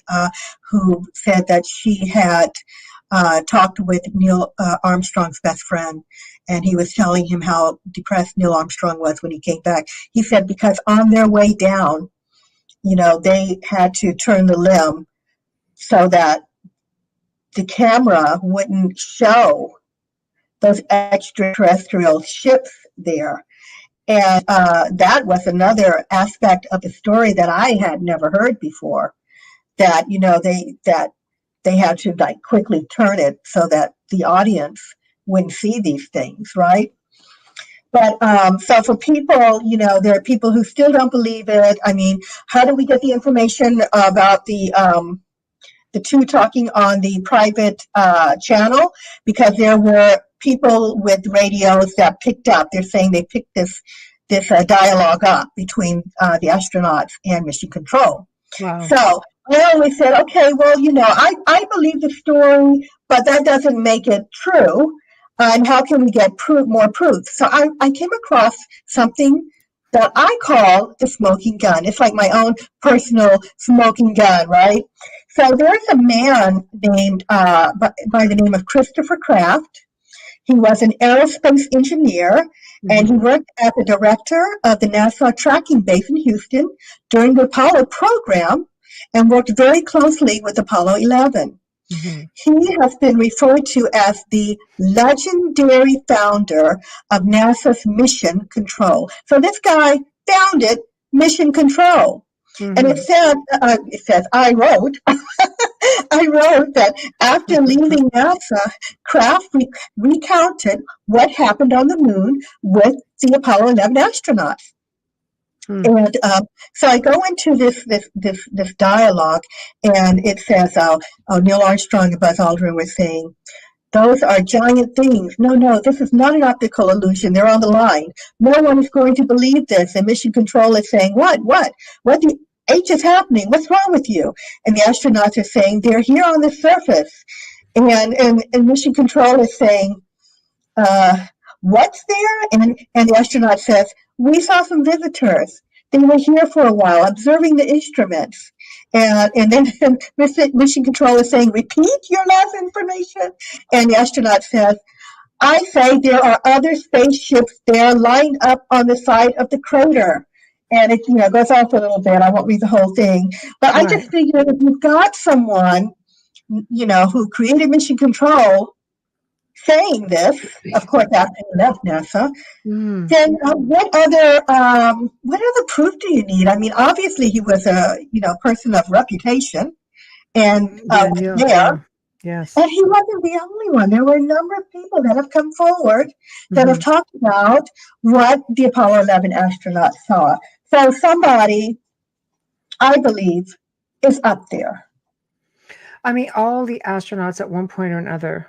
who said that she had talked with Neil Armstrong's best friend, and he was telling him how depressed Neil Armstrong was when he came back. He said because on their way down, they had to turn the limb so that the camera wouldn't show those extraterrestrial ships there. And that was another aspect of the story that I had never heard before, that, they had to quickly turn it so that the audience wouldn't see these things, right? But so for people, there are people who still don't believe it. I mean, how do we get the information about the two talking on the private channel? Because there were people with radios that picked up. They're saying they picked this dialogue up between the astronauts and mission control. Wow. So I always said, okay, well, I believe the story, but that doesn't make it true. And how can we get more proof? So I came across something that I call the smoking gun. It's like my own personal smoking gun, right? So there's a man named by the name of Christopher Kraft. He was an aerospace engineer, and he worked as the director of the NASA tracking base in Houston during the Apollo program, and worked very closely with Apollo 11. He has been referred to as the legendary founder of NASA's Mission Control. So this guy founded Mission Control. And it says, I wrote that after leaving NASA, Kraft recounted what happened on the moon with the Apollo 11 astronauts. And so I go into this dialogue, and it says, Neil Armstrong and Buzz Aldrin were saying, those are giant things. No, this is not an optical illusion. They're on the line. No one is going to believe this. And Mission Control is saying, what the H is happening? What's wrong with you? And the astronauts are saying, they're here on the surface. And Mission Control is saying, what's there? And the astronaut says, we saw some visitors. They were here for a while, observing the instruments. And then Mission Control is saying, repeat your last information. And the astronaut says, I say there are other spaceships there lined up on the side of the crater. And it goes on for a little bit. I won't read the whole thing. But I just figured if you've got someone, who created Mission Control saying this, of course, after he left NASA, then what other proof do you need? I mean, obviously he was a person of reputation, and there. Yes. And he wasn't the only one. There were a number of people that have come forward that have Hmm. talked about what the Apollo 11 astronauts saw. So somebody, I believe, is up there. I mean, all the astronauts at one point or another,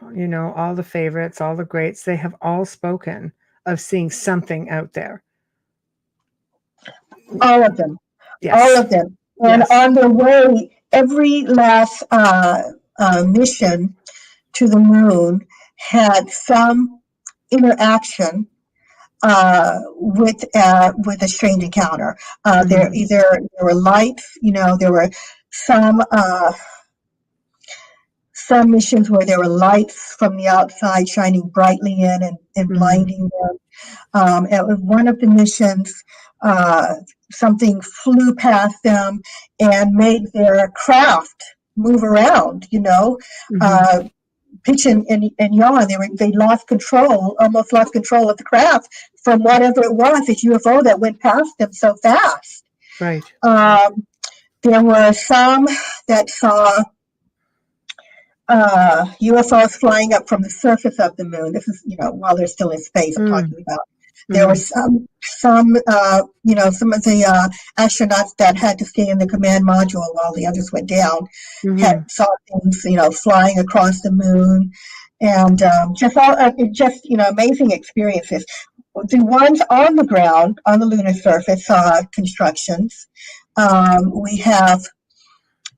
all the favorites, all the greats, they have all spoken of seeing something out there. All of them. All Yes. of them. And Yes. on their way, every last mission to the moon had some interaction with a strange encounter. Hmm. There were lights, there were some some missions where there were lights from the outside shining brightly in and Hmm. blinding them. At one of the missions, uh, something flew past them and made their craft move around. Hmm. Uh, pitch and yaw. They lost control, almost lost control of the craft from whatever it was, this UFO that went past them so fast. Right. There were some that saw UFOs flying up from the surface of the moon. This is, while they're still in space, I'm Mm. talking about. There were Hmm. some of the astronauts that had to stay in the command module while the others went down had Hmm. saw things, flying across the moon, and amazing experiences. The ones on the ground, on the lunar surface, saw constructions. We have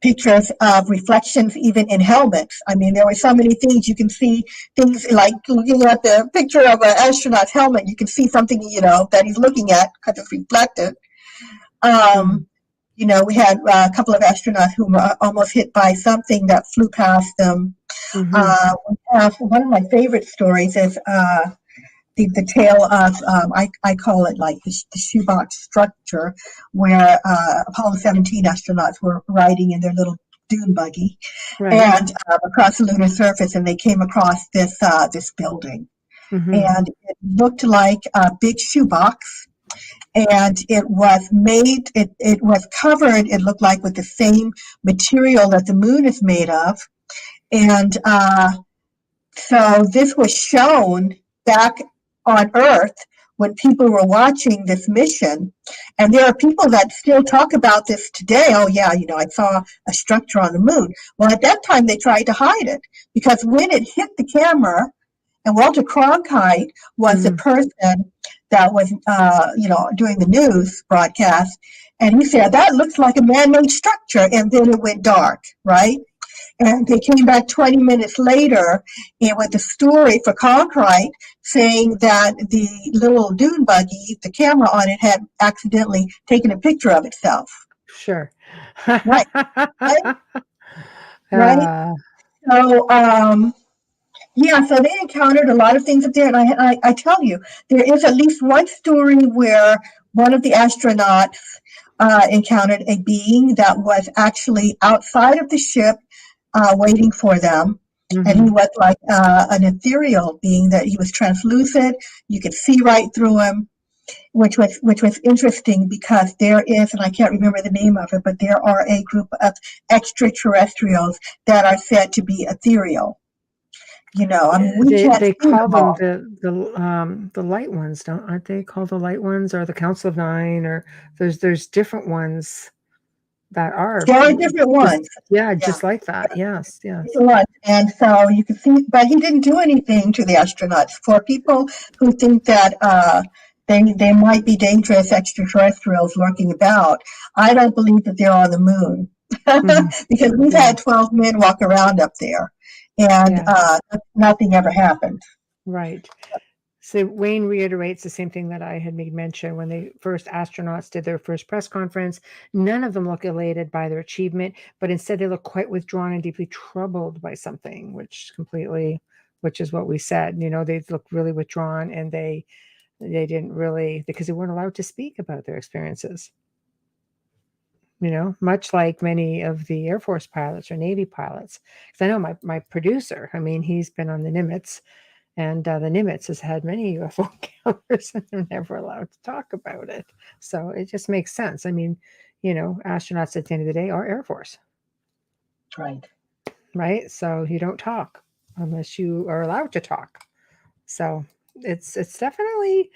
pictures of reflections even in helmets. I mean, there were so many things you can see, things like looking at the picture of an astronaut's helmet, you can see something, that he's looking at because it's reflected. Hmm. Um, we had a couple of astronauts who were almost hit by something that flew past them. Hmm. We have one of my favorite stories is the tale of I call it like the shoebox structure, where Apollo 17 astronauts were riding in their little dune buggy Right. and across the lunar surface, and they came across this building, Hmm. and it looked like a big shoebox, and it was covered. It looked like with the same material that the moon is made of, and so this was shown back on Earth when people were watching this mission. And there are people that still talk about this today. Oh, yeah, I saw a structure on the moon. Well, at that time, they tried to hide it because when it hit the camera, and Walter Cronkite was the Hmm. person that was, doing the news broadcast. And he said, that looks like a man made structure. And then it went dark, right? And they came back 20 minutes later and with a story for Conkright saying that the little dune buggy, the camera on it, had accidentally taken a picture of itself. Sure. Right, right, right. uh, So, yeah, so they encountered a lot of things up there. And I tell you, there is at least one story where one of the astronauts encountered a being that was actually outside of the ship waiting for them. And he hmm. was like an ethereal being that he was translucent. You could see right through him, which was interesting because there is, and I can't remember the name of it, but there are a group of extraterrestrials that are said to be ethereal. I mean, we can't They see call them them all. the light ones, aren't they called the light ones or the Council of Nine, or there's different ones that are There are different just, ones. yeah, Yeah, just like that. Yes, yes. different ones. And so you can see, but he didn't do anything to the astronauts. For people who think that they might be dangerous extraterrestrials lurking about, I don't believe that they're on the moon Hmm. because we've Yeah, had 12 men walk around up there, and yeah, nothing ever happened. right. So Wayne reiterates the same thing that I had made mention when the first astronauts did their first press conference. None of them look elated by their achievement, but instead they look quite withdrawn and deeply troubled by something, which is what we said. They look really withdrawn, and they didn't really, because they weren't allowed to speak about their experiences. Much like many of the Air Force pilots or Navy pilots. Because I know my producer, I mean, he's been on the Nimitz, and the Nimitz has had many UFO encounters, and they're never allowed to talk about it. So it just makes sense. I mean, astronauts at the end of the day are Air Force. Right. right? So you don't talk unless you are allowed to talk. So it's definitely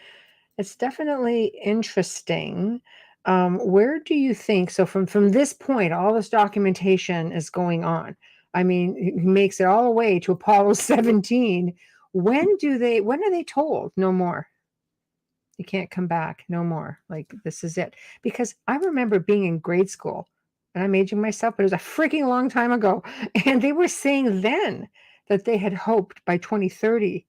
interesting. Where do you think, so from this point, all this documentation is going on. I mean, he makes it all the way to Apollo 17. When are they told no more? You can't come back no more. Like, this is it. Because I remember being in grade school, and I'm aging myself, but it was a freaking long time ago. And they were saying then that they had hoped by 2030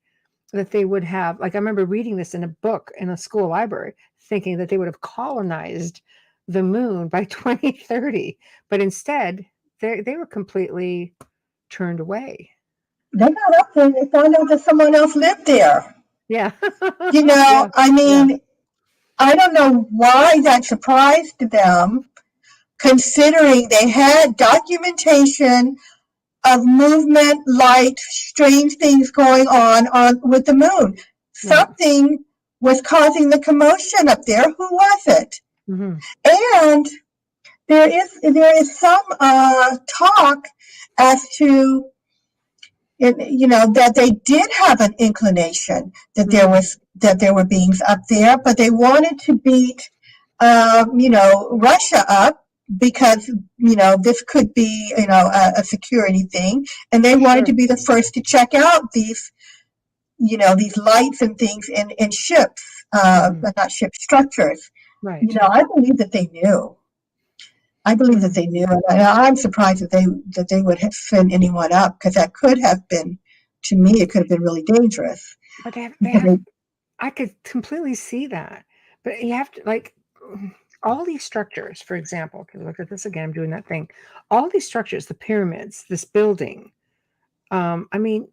that they would have, like, I remember reading this in a book in a school library, thinking that they would have colonized the moon by 2030. But instead, they were completely turned away. They got up there and they found out that someone else lived there. Yeah. I Yeah. mean, I don't know why that surprised them, considering they had documentation of movement, light, strange things going on with the moon. Right. Something was causing the commotion up there. Who was it? Mm-hmm. And there is some talk as to, that they did have an inclination that there were beings up there, but they wanted to beat Russia up, because this could be a security thing, and they wanted to be the first to check out these lights and things in ships, but not ship structures. Right. I believe that they knew. I believe that they knew, and I'm surprised that they would have sent anyone up, because that could have been, to me, it could have been really dangerous. But they have I could completely see that. But you have to, like, all these structures, for example, okay, look at this again, I'm doing that thing. All these structures, the pyramids, this building, I mean,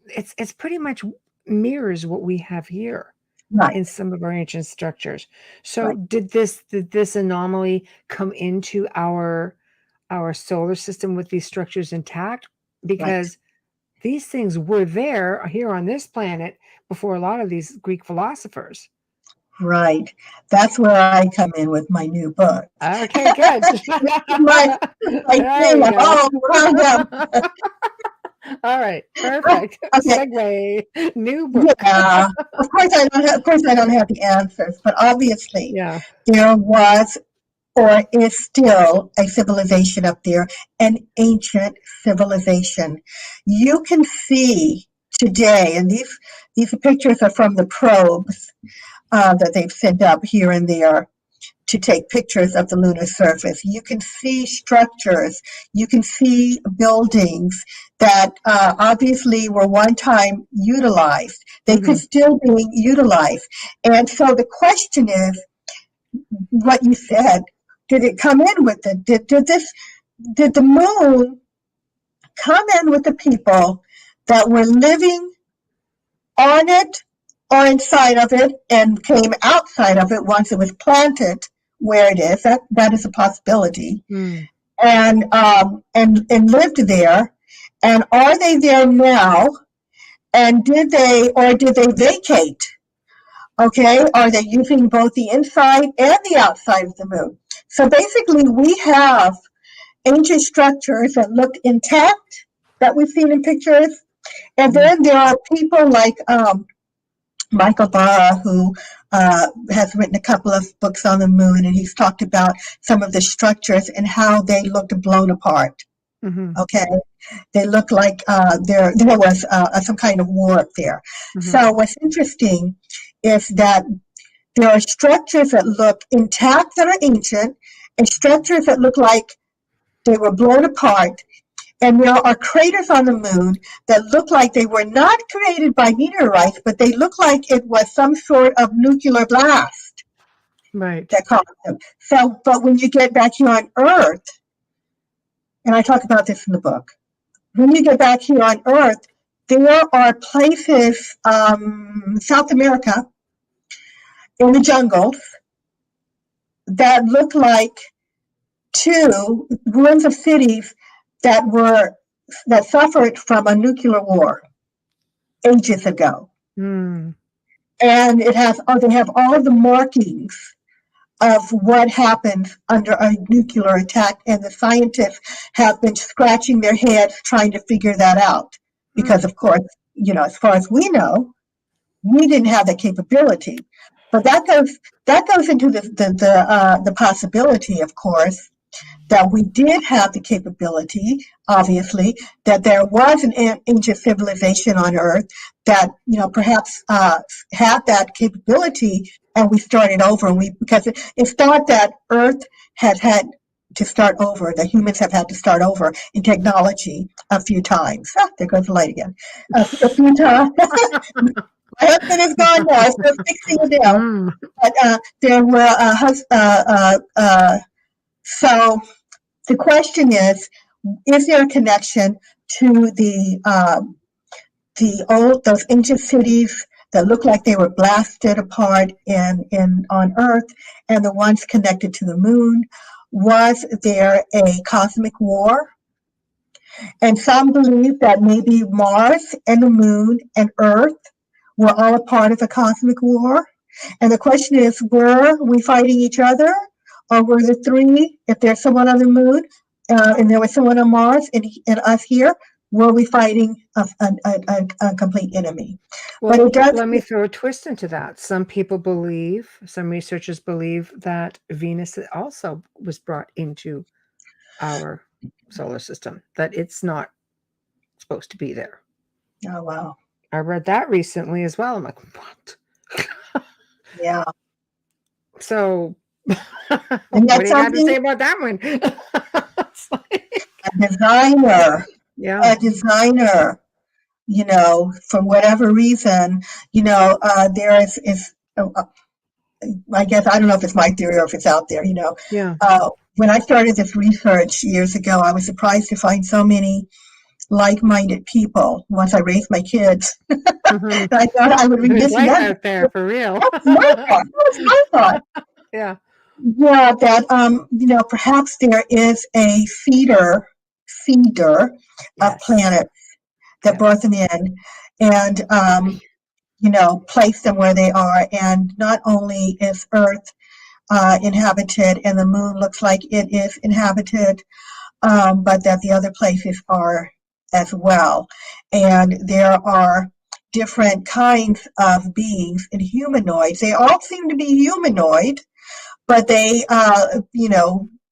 it's pretty much mirrors what we have here Right, in some of our ancient structures. So right. did this anomaly come into our solar system with these structures intact? Because these things were there here on this planet before a lot of these Greek philosophers. Right. That's where I come in with my new book. Okay, good. my There thing we of, go. All right, perfect. Okay. Segue. New book. Yeah. Of course I don't have the answers, but obviously Yeah. there was, or is still, a civilization up there, an ancient civilization. You can see today, and these pictures are from the probes that they've sent up here and there to take pictures of the lunar surface. You can see structures, you can see buildings that obviously were one time utilized. They could still be utilized. And so the question is, what you said, did it come in with it? Did the moon come in with the people that were living on it or inside of it, and came outside of it once it was planted where it is? That is a possibility. And lived there. And are they there now? And did they vacate? Okay, are they using both the inside and the outside of the moon? So basically, we have ancient structures that look intact that we've seen in pictures, and then there are people like Michael Barra, who has written a couple of books on the moon, and he's talked about some of the structures and how they looked blown apart. Okay, they look like there was some kind of war up there. So what's interesting is that there are structures that look intact that are ancient, and structures that look like they were blown apart. And there are craters on the moon that look like they were not created by meteorites, but they look like it was some sort of nuclear blast that caused them. So, but when you get back here on Earth, and I talk about this in the book, when you get back here on Earth, there are places, South America, in the jungles, that look like ruins of cities that suffered from a nuclear war ages ago. And they have all of the markings of what happens under a nuclear attack, and the scientists have been scratching their heads trying to figure that out. Because, of course, as far as we know, we didn't have that capability. But that goes into the possibility, of course, that we did have the capability, obviously, that there was an ancient civilization on Earth that, perhaps had that capability, and we started over. Because it's thought that Earth has had to start over, the humans have had to start over in technology a few times. There goes the light again. A few times. My husband is gone now, so fixing it down. But there were so the question is there a connection to those ancient cities that look like they were blasted apart on Earth, and the ones connected to the moon? Was there a cosmic war? And some believe that maybe Mars and the moon and Earth were all a part of a cosmic war. And the question is, were we fighting each other? Or were the three, if there's someone on the moon and there was someone on Mars and us here, were we fighting a complete enemy? Well, let me throw a twist into that. Some researchers believe that Venus also was brought into our solar system, that it's not supposed to be there. Oh, wow. I read that recently as well. I'm like, what? Yeah. So, what do you got to say about that one? A designer. Yeah. A designer, for whatever reason, there is I guess, I don't know if it's my theory or if it's out there, Yeah. When I started this research years ago, I was surprised to find so many like-minded people once I raised my kids. Mm-hmm. I thought I would read this life out there for real. That was my thought. Yeah. Yeah, that perhaps there is a feeder of planets that brought them in and placed them where they are. And not only is Earth inhabited and the moon looks like it is inhabited, but that the other places are as well. And there are different kinds of beings and humanoids. They all seem to be humanoid, but they,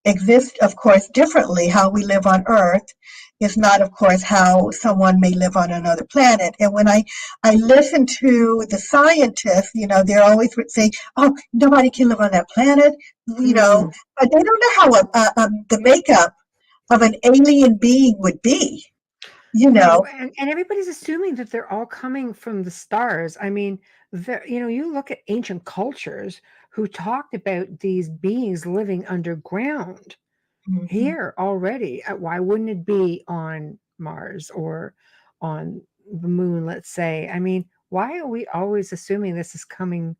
exist, of course, differently. How we live on Earth is not, of course, how someone may live on another planet. And when I listen to the scientists, they're always saying, oh, nobody can live on that planet, but they don't know how the makeup of an alien being would be. No, and everybody's assuming that they're all coming from the stars. I mean, you look at ancient cultures who talked about these beings living underground here already. Why wouldn't it be on Mars or on the moon, let's say? I mean, why are we always assuming this is coming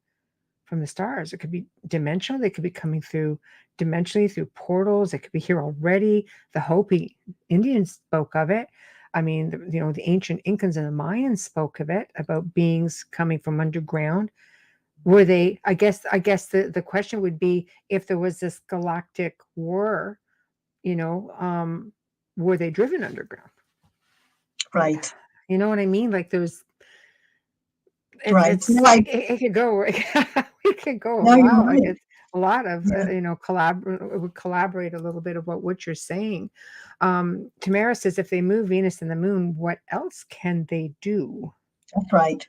from the stars? It could be dimensional. They could be coming through dimensionally through portals. It could be here already. The Hopi Indians spoke of it. I mean, the ancient Incans and the Mayans spoke of it, about beings coming from underground. Were they, I guess the question would be, if there was this galactic war, were they driven underground? Right. You know what I mean? Like there's, right. It could go, we could go a while. Right. It's a lot of, collaborate a little bit about what you're saying. Tamara says, if they move Venus and the moon, what else can they do? That's right.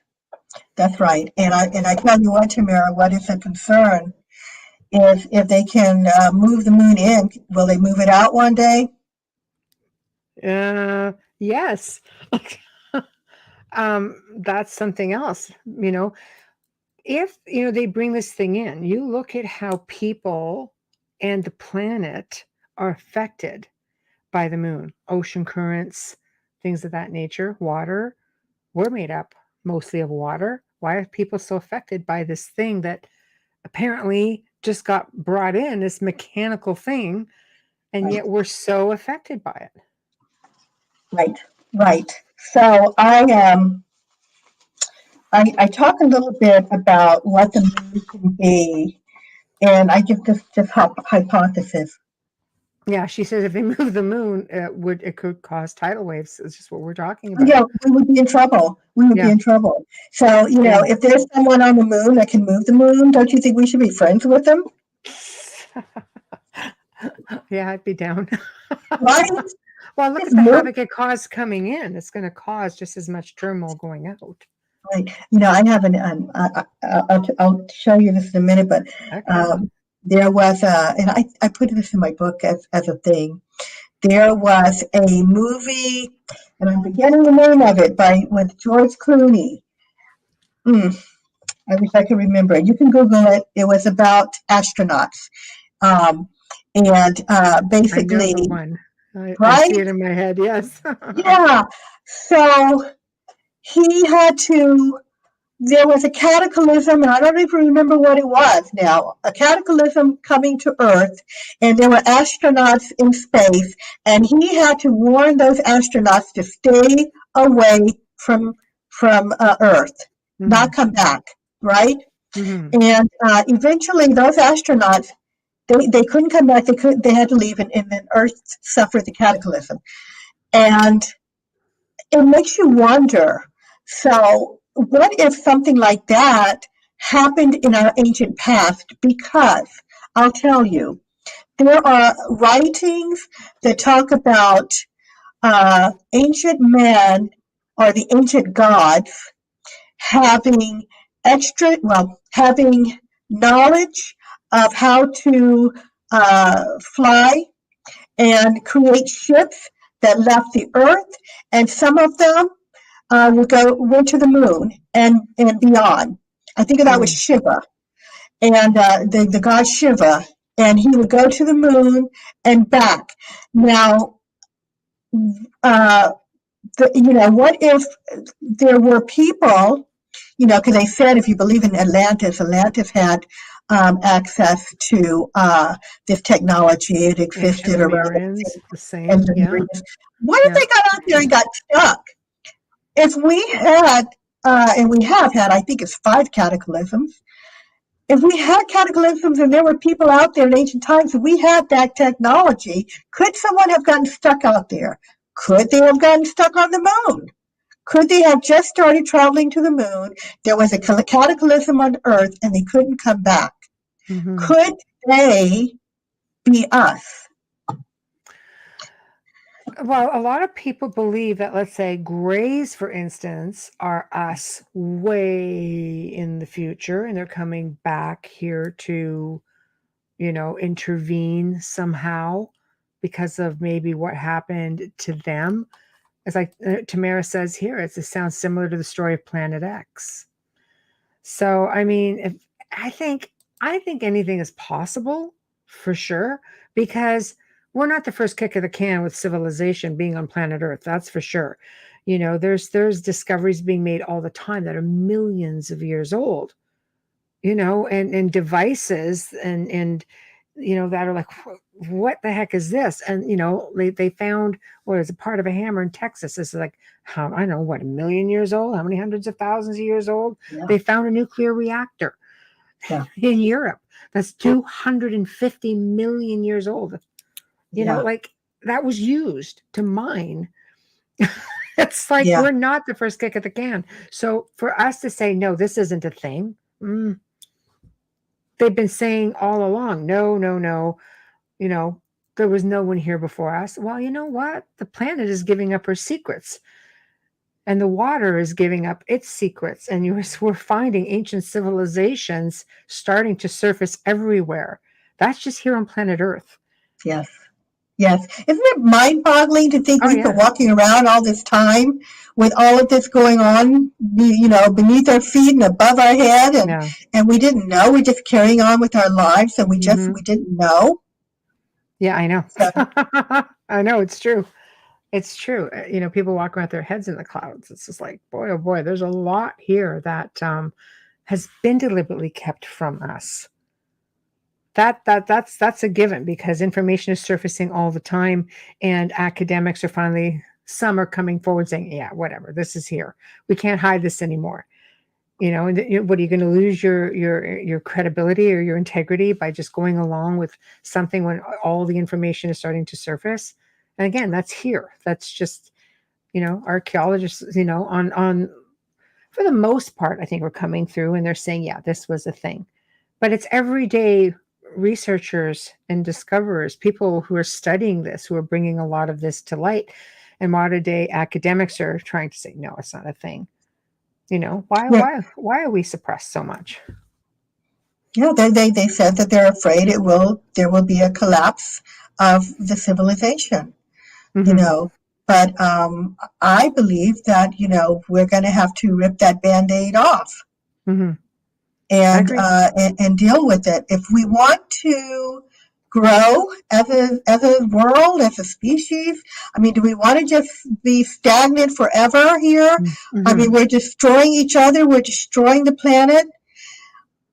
That's right. And I tell you what, Tamara, what is a concern is if they can move the moon in, will they move it out one day? Yes. That's something else, if, they bring this thing in, you look at how people and the planet are affected by the moon, ocean currents, things of that nature, water. We're made up mostly of water. Why are people so affected by this thing that apparently just got brought in, this mechanical thing, and yet we're so affected by it? Right. So I talk a little bit about what the moon can be And I just hypothesis. Yeah, she says if they move the moon, it could cause tidal waves. It's just what we're talking about. Yeah, we would be in trouble. We would be Yeah. in trouble. So, Yeah. if there's someone on the moon that can move the moon, don't you think we should be friends with them? Yeah, I'd be down. Right? Well, look at the havoc it caused coming in. It's going to cause just as much turmoil going out. Right. I have I'll show you this in a minute, but Okay. there was and I put this in my book as a thing. There was a movie, and I'm forgetting the name of it, with George Clooney. I wish I could remember it. You can Google it. It was about astronauts. And basically, I know the one. I right? see it in my head. Yes. Yeah. So he had to, there was a cataclysm, and I don't even remember what it was now, a cataclysm coming to Earth, and there were astronauts in space, and he had to warn those astronauts to stay away from Earth, not come back, right? Mm-hmm. And eventually those astronauts, they couldn't come back, they had to leave, and then Earth suffered the cataclysm. And it makes you wonder, so what if something like that happened in our ancient past? Because I'll tell you, there are writings that talk about ancient men or the ancient gods having having knowledge of how to fly and create ships that left the earth, and some of them went to the moon and beyond. I think that was Shiva, and the god Shiva, and he would go to the moon and back. Now, what if there were people, because they said if you believe in Atlantis had access to this technology. It existed around the same. Yeah. What if they got out there and got stuck? If we had, and we have had, I think it's 5 cataclysms. If we had cataclysms and there were people out there in ancient times, and we had that technology, could someone have gotten stuck out there? Could they have gotten stuck on the moon? Could they have just started traveling to the moon? There was a cataclysm on Earth and they couldn't come back. Mm-hmm. Could they be us? Well, a lot of people believe that, let's say, grays, for instance, are us way in the future, and they're coming back here to, intervene somehow because of maybe what happened to them. It's like Tamara says here, it sounds similar to the story of Planet X. So, I mean, I think anything is possible for sure, because we're not the first kick of the can with civilization being on planet Earth. That's for sure. There's discoveries being made all the time that are millions of years old, and devices and that are like, what the heck is this? And, they found, what is a part of a hammer in Texas. This is like, I don't know, what, 1 million years old? How many hundreds of thousands of years old? Yeah. They found a nuclear reactor in Europe that's 250 million years old. Like that was used to mine. It's like, we're not the first kick at the can. So for us to say, no, this isn't a thing. They've been saying all along, no, there was no one here before us. Well, you know what? The planet is giving up her secrets, and the water is giving up its secrets. And we're finding ancient civilizations starting to surface everywhere. That's just here on planet Earth. Yes. Isn't it mind-boggling to think we've been walking around all this time with all of this going on, beneath our feet and above our head, and we didn't know. We're just carrying on with our lives, and we didn't know. Yeah, I know. So. I know, it's true. It's true. People walk around with their heads in the clouds. It's just like, boy, oh boy, there's a lot here that has been deliberately kept from us. That's a given, because information is surfacing all the time, and academics are some are coming forward saying, yeah, whatever, this is here. We can't hide this anymore. What are you going to lose your credibility or your integrity by just going along with something when all the information is starting to surface? And again, that's here. That's just, archaeologists, on for the most part, I think we're coming through and they're saying, yeah, this was a thing. But it's everyday researchers and discoverers, people who are studying this, who are bringing a lot of this to light. And modern day academics are trying to say, no, it's not a thing. Why Yeah, why are we suppressed so much? yeah. They said that they're afraid there will be a collapse of the civilization. You Mm-hmm. know, but I believe that we're going to have to rip that Band-Aid off Mm-hmm. I and agree. and deal with it if we want to grow as a world, as a species. I mean, do we want to just be stagnant forever here? I Mm-hmm. mean, we're destroying each other, we're destroying the planet.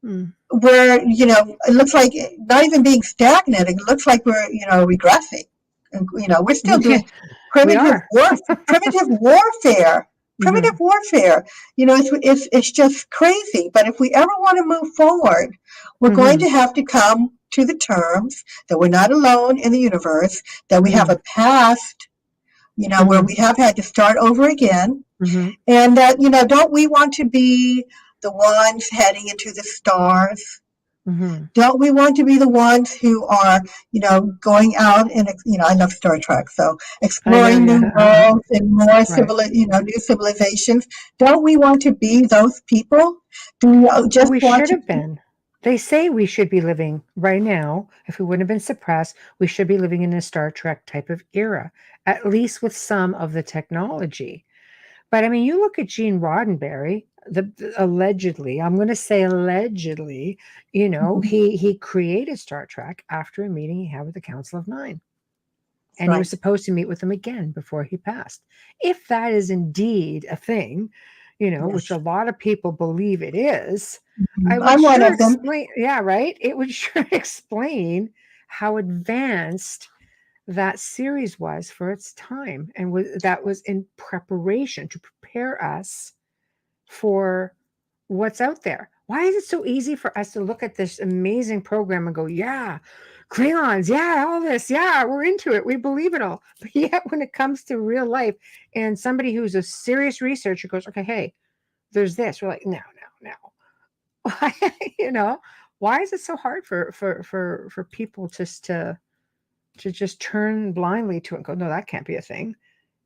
Mm. We're, it looks like not even being stagnant, it looks like we're, regressing. And, we're still doing We primitive are. war, primitive warfare. Mm-hmm. Primitive warfare. It's just crazy. But if we ever want to move forward, we're going Mm-hmm. to have to come to the terms that we're not alone in the universe, that we have Mm-hmm. a past, where Mm-hmm. we have had to start over again. Mm-hmm. And that, don't we want to be the ones heading into the stars? Mm-hmm. Don't we want to be the ones who are, going out and, I love Star Trek, so I know, exploring yeah. new Uh-huh. worlds and more Right. new civilizations? Don't we want to be those people? Do we Well, just we want should to have been. They say we should be living right now. If we wouldn't have been suppressed, we should be living in a Star Trek type of era, at least with some of the technology. But I mean, you look at Gene Roddenberry, allegedly, I'm going to say allegedly, he created Star Trek after a meeting he had with the Council of Nine. And he right? was supposed to meet with them again before he passed. If that is indeed a thing, which Yes. a lot of people believe it is, I would I'm one sure of them. explain. Yeah, right. It would sure explain how advanced that series was for its time, and that was in preparation to prepare us for what's out there. Why is it so easy for us to look at this amazing program and go, yeah, Klingons, yeah, all this, yeah, we're into it, we believe it all. But yet, when it comes to real life, and somebody who's a serious researcher goes, okay, hey, there's this, we're like, no, no, no. Why, why is it so hard for people just to just turn blindly to it and go, no, that can't be a thing.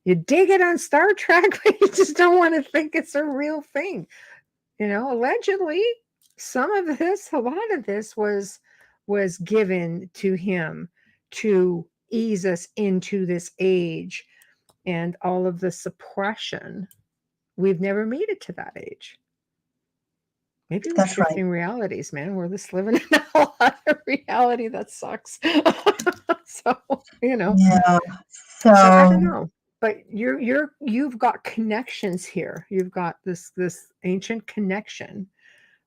You dig it on Star Trek, but you just don't want to think it's a real thing. Allegedly, a lot of this was given to him to ease us into this age and all of the suppression. We've never made it to that age. Maybe we're That's right. shifting realities, man. We're just living in a lot of reality that sucks. so, Yeah. so I don't So know. But you've got connections here. You've got this ancient connection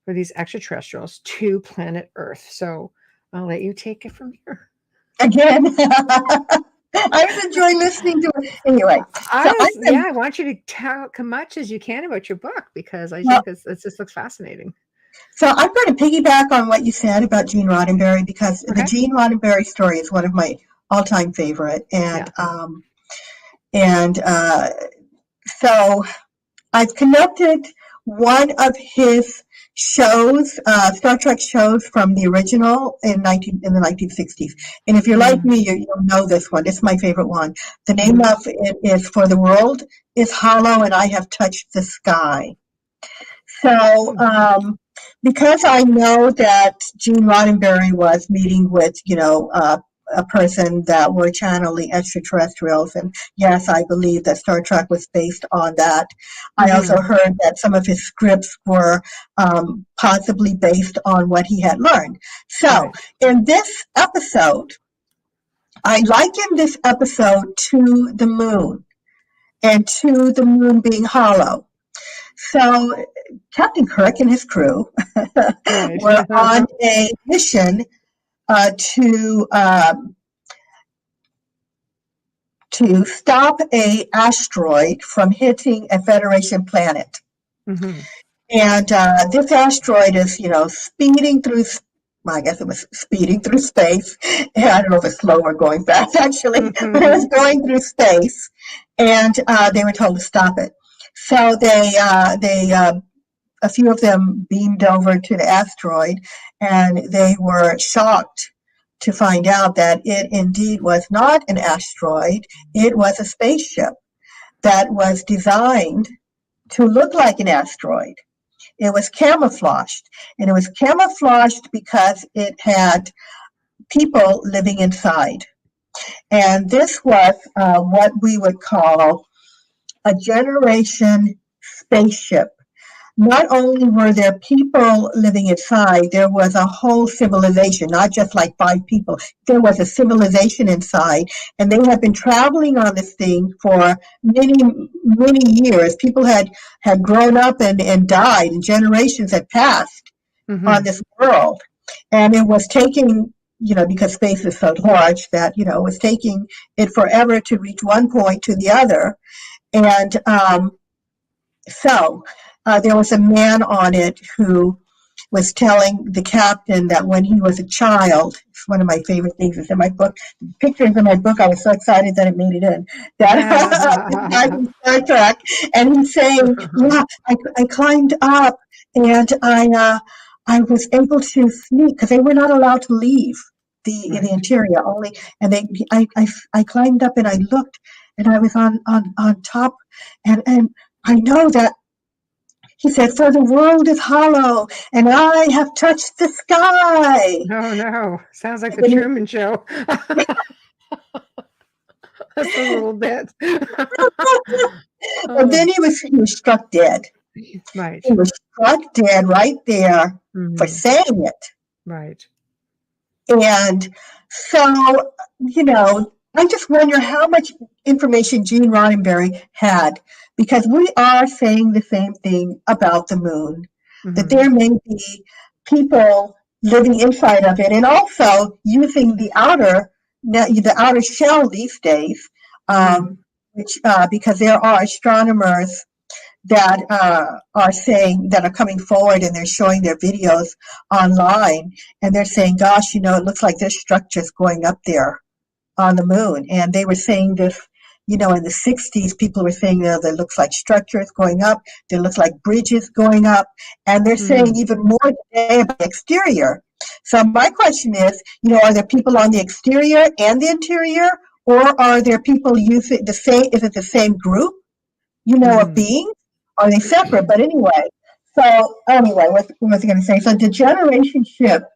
for these extraterrestrials to planet Earth. So I'll let you take it from here. again, I was enjoying listening to it. Anyway, so I want you to talk as much as you can about your book because I well, think it just looks fascinating. So I'm going to piggyback on what you said about Gene Roddenberry because the Okay. Gene Roddenberry story is one of my all-time favorite, Yeah. and so I've connected one of his shows, Star Trek shows from the original in the 1960s. And if you're like Mm-hmm. me, you'll know this one. It's my favorite one. The name Mm-hmm. of it is "For the World is Hollow and I Have Touched the Sky." So, because I know that Gene Roddenberry was meeting with, a person that were channeling extraterrestrials, and yes, I believe that Star Trek was based on that. I also Mm-hmm. heard that some of his scripts were possibly based on what he had learned. So, Right. in this episode, I liken this episode to the moon and to the moon being hollow. So Captain Kirk and his crew Right. were on a mission to stop a asteroid from hitting a Federation planet. mm-hmm. And this asteroid is, speeding through. Well, I guess it was speeding through space. And I don't know if it's slow or going fast, actually, but it was going through space, and they were told to stop it. So a few of them beamed over to the asteroid, and they were shocked to find out that it indeed was not an asteroid. It was a spaceship that was designed to look like an asteroid. It was camouflaged, and it was camouflaged because it had people living inside. And this was what we would call a generation spaceship. Not only were there people living inside, there was a whole civilization, not just like 5 people. There was a civilization inside, and they had been traveling on this thing for many, many years. People had grown up and died, and generations had passed on this world. And it was taking, because space is so large that, it was taking it forever to reach one point to the other. And so there was a man on it who was telling the captain that when he was a child, it's one of my favorite things. It's in my book. The pictures in my book. I was so excited that it made it in. That this guy from Star Trek, and he's saying, "Yeah, I climbed up, and I was able to sneak because they were not allowed to leave the interior only, and I climbed up and I looked, and I was on top, and I know that." He said, "For the world is hollow, and I have touched the sky." Oh, no. Sounds like And the then Truman Show. Just a little bit. and then he was struck dead. Right. He was struck dead right there for saying it. Right. And so, I just wonder how much information Gene Roddenberry had, because we are saying the same thing about the moon, that there may be people living inside of it, and also using the outer shell these days, which because there are astronomers that are coming forward, and they're showing their videos online, and they're saying, "Gosh, it looks like there's structures going up there on the moon." And they were saying this, in the 60s, people were saying, there looks like structures going up, there looks like bridges going up, and they're saying even more today about the exterior. So my question is, are there people on the exterior and the interior, or are there people using the same? Is it the same group, of beings? Are they separate? But anyway, what was I going to say? So the generation ship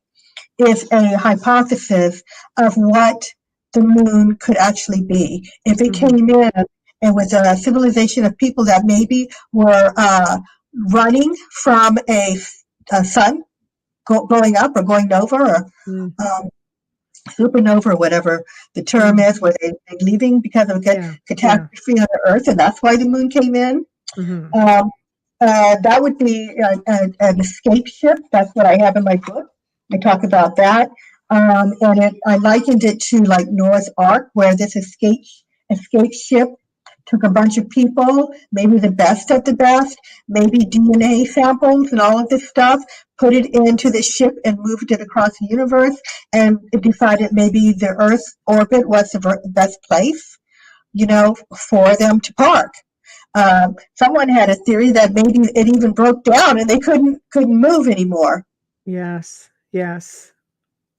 is a hypothesis of what the moon could actually be. If it came in and was a civilization of people that maybe were running from a sun going up or going over, or supernova, or whatever the term is, where they're leaving because of a catastrophe on the Earth, and that's why the moon came in. That would be an escape ship. That's what I have in my book. I talk about that. And I likened it to like Noah's Ark, where this escape ship took a bunch of people, maybe the best of the best, maybe DNA samples and all of this stuff, put it into the ship and moved it across the universe, and it decided maybe the Earth's orbit was the best place, for them to park. Someone had a theory that maybe it even broke down and they couldn't move anymore. Yes.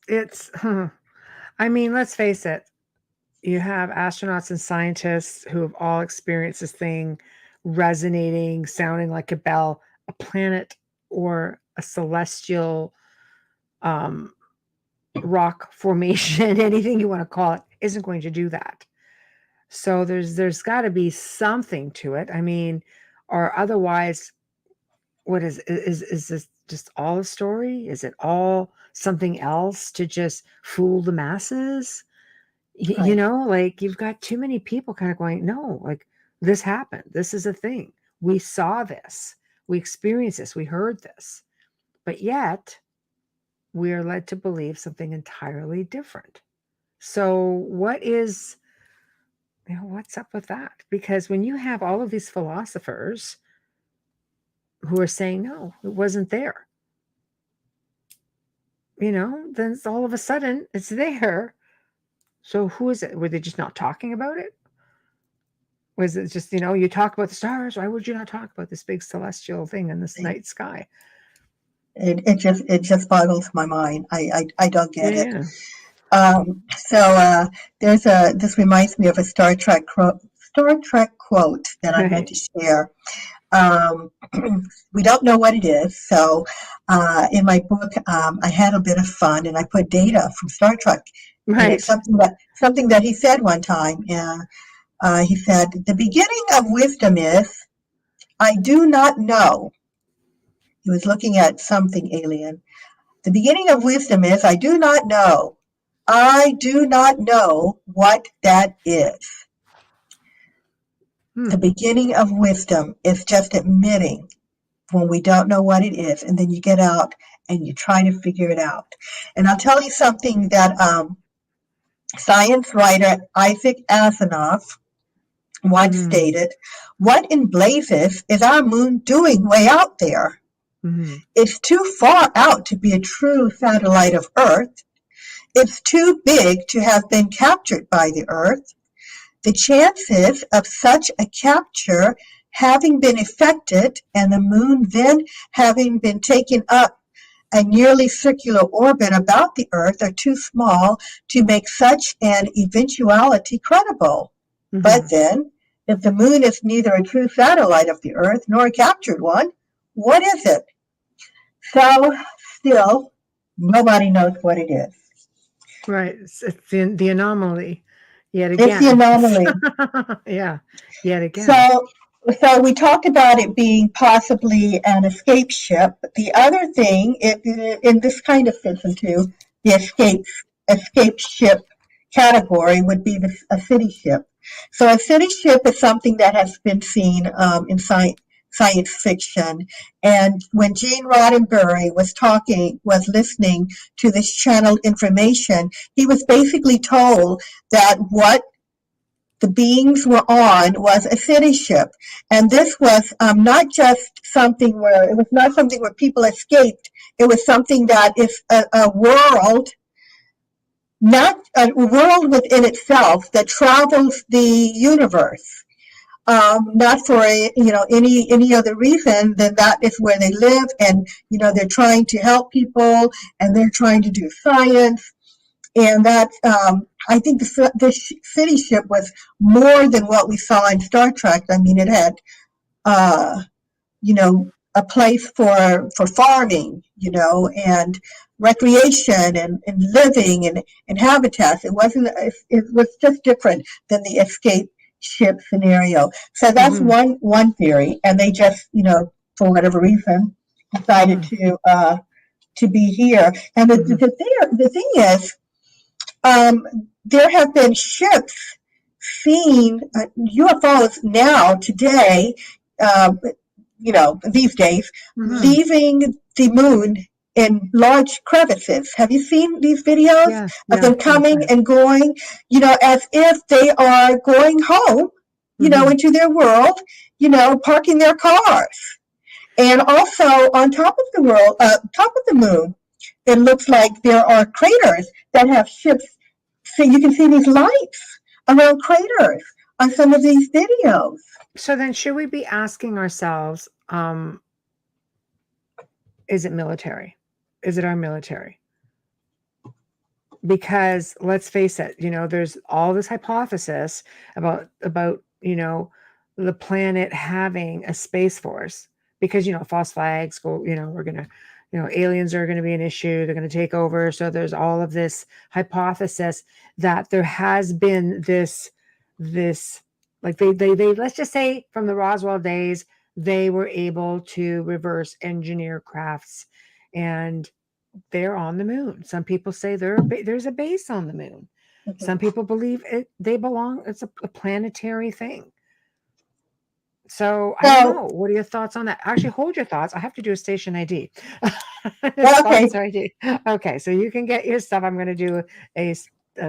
It's, I mean, let's face it. You have astronauts and scientists who have all experienced this thing resonating, sounding like a bell, a planet or a celestial rock formation, anything you want to call it, isn't going to do that. So there's got to be something to it. I mean, or otherwise, what is this just all a story? Is it all something else to just fool the masses? Right. Like you've got too many people kind of going, no, like this happened. This is a thing. We saw this. We experienced this. We heard this. But yet we are led to believe something entirely different. So what's up with that? Because when you have all of these philosophers who are saying, no, it wasn't there. Then all of a sudden it's there. So who is it? Were they just not talking about it? Was it just, you talk about the stars? Why would you not talk about this big celestial thing in this night sky? It just boggles my mind. I don't get it. Yeah. So this reminds me of a Star Trek quote that I meant to share. We don't know what it is. So in my book, I had a bit of fun and I put data from Star Trek. Right. And it's something that he said one time. He said, "The beginning of wisdom is, I do not know." He was looking at something alien. "The beginning of wisdom is, I do not know. I do not know what that is." The beginning of wisdom is just admitting when we don't know what it is, and then you get out and you try to figure it out. And I'll tell you something that science writer Isaac Asimov once stated: "What in blazes is our moon doing way out there? It's too far out to be a true satellite of Earth. It's too big to have been captured by the Earth. The chances of such a capture having been effected and the moon then having been taken up a nearly circular orbit about the Earth are too small to make such an eventuality credible. But then, if the moon is neither a true satellite of the Earth nor a captured one, what is it?" So, still, nobody knows what it is. Right. It's the anomaly yet again. It's the anomaly. Yeah, yet again. So we talked about it being possibly an escape ship. The other thing, and this kind of fits into the escape ship category, would be a city ship. So a city ship is something that has been seen in science fiction. And when Gene Roddenberry was listening to this channeled information, he was basically told that what the beings were on was a city ship. And this was not just something where, it was not something where people escaped. It was something that is a world, not a world within itself that travels the universe. Not for any other reason than that is where they live, and they're trying to help people and they're trying to do science, and that I think the city ship was more than what we saw in Star Trek. I mean, it had a place for farming, and recreation and living and habitats. It was just different than the escape ship scenario. So that's one theory, and they just, for whatever reason, decided to be here. And the thing is, there have been ships seen, UFOs now today, these days, leaving the moon in large crevices. Have you seen these videos of them coming and going, as if they are going home, into their world, parking their cars. And also on top of the moon, it looks like there are craters that have ships. So you can see these lights around craters on some of these videos. So then should we be asking ourselves, is it military? Is it our military? Because let's face it, there's all this hypothesis about the planet having a space force, because false flags go, we're gonna, aliens are going to be an issue, they're going to take over. So there's all of this hypothesis that there has been this like they let's just say from the Roswell days, they were able to reverse engineer crafts, and they're on the moon. Some people say there's a base on the moon. Some people believe they belong. It's a planetary thing. So I don't know. What are your thoughts on that? Actually, hold your thoughts. I have to do a station ID. Okay. Okay, so you can get your stuff. I'm going to do a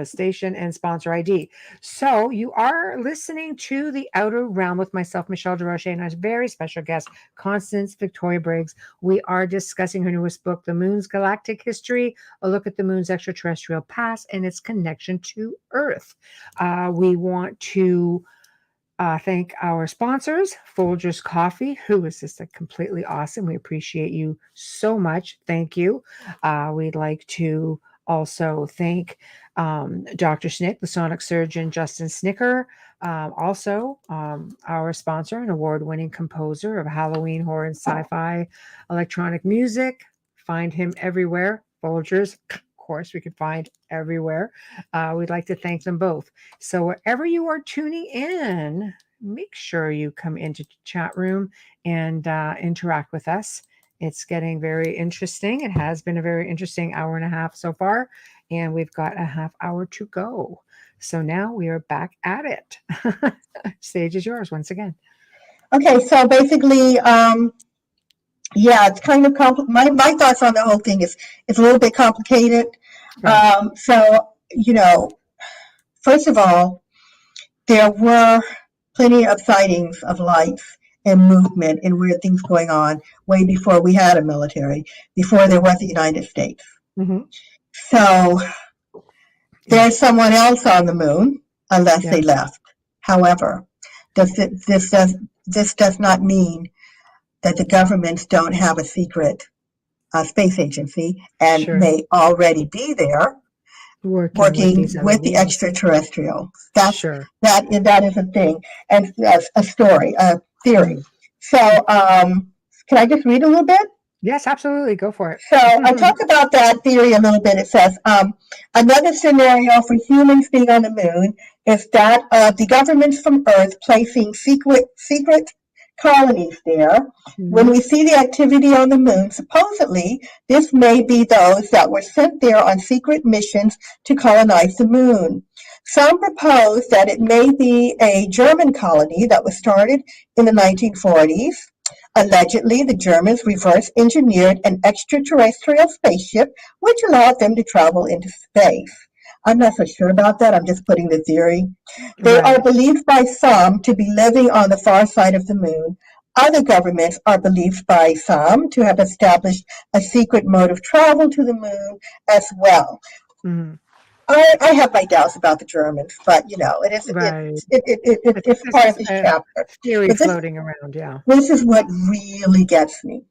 station and sponsor ID. So you are listening to The Outer Realm with myself, Michelle DeRoche, and our very special guest, Constance Victoria Briggs. We are discussing her newest book, The Moon's Galactic History, a look at the moon's extraterrestrial past and its connection to Earth. We want to thank our sponsors, Folgers Coffee, who is just completely awesome. We appreciate you so much. Thank you. We'd like to also thank Dr. Snick, the sonic surgeon, Justin Snicker, also our sponsor and award-winning composer of Halloween horror and sci-fi electronic music. Find him everywhere. Folgers, of course, we could find everywhere. We'd like to thank them both. So wherever you are tuning in, make sure you come into the chat room and interact with us. It's getting very interesting. It has been a very interesting hour and a half so far, and we've got a half hour to go. So now we are back at it. Stage is yours once again. Okay, so basically, yeah, it's kind of my thoughts on the whole thing is it's a little bit complicated. Right. So, first of all, there were plenty of sightings of lights and movement and weird things going on way before we had a military, before there was the United States. Mm-hmm. So there's someone else on the moon, unless they left. However, this does not mean that the governments don't have a secret space agency and may already be there working with the extraterrestrial. That is a thing, and a story, a theory. So can I just read a little bit? Yes, absolutely. Go for it. So I talk about that theory a little bit. It says another scenario for humans being on the moon is that of the governments from Earth placing secret colonies there. When we see the activity on the moon, supposedly this may be those that were sent there on secret missions to colonize the moon. Some propose that it may be a German colony that was started in the 1940s. Allegedly, the Germans reverse engineered an extraterrestrial spaceship, which allowed them to travel into space. I'm not so sure about that. I'm just putting the theory. They are believed by some to be living on the far side of the moon. Other governments are believed by some to have established a secret mode of travel to the moon as well. Mm-hmm. I have my doubts about the Germans, but it is it's part of this chapter. Theory floating around, This is what really gets me.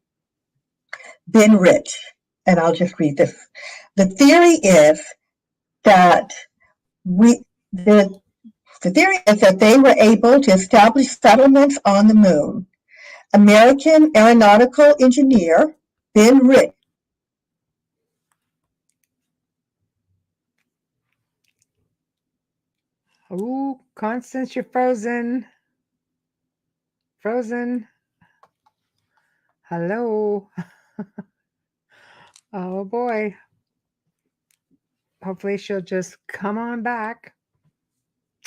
Ben Rich, and I'll just read this. The theory is that the theory is that they were able to establish settlements on the moon. American aeronautical engineer Ben Rich. Oh, Constance, you're frozen. Frozen. Hello. Oh boy. Hopefully she'll just come on back.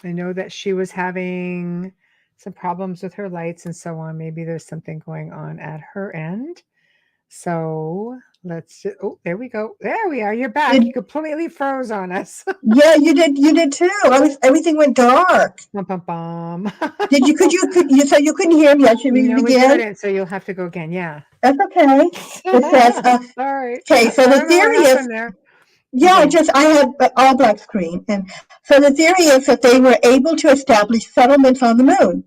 I know that she was having some problems with her lights and so on. Maybe there's something going on at her end. So let's, there we go. There we are. You're back. You completely froze on us. Yeah, you did too. Everything went dark. Bum, bum, bum. So you couldn't hear me. I should read it again. We couldn't, so you'll have to go again. Yeah. That's okay. It says, sorry. Okay, so the theory is, I had all black screen. And so the theory is that they were able to establish settlements on the moon.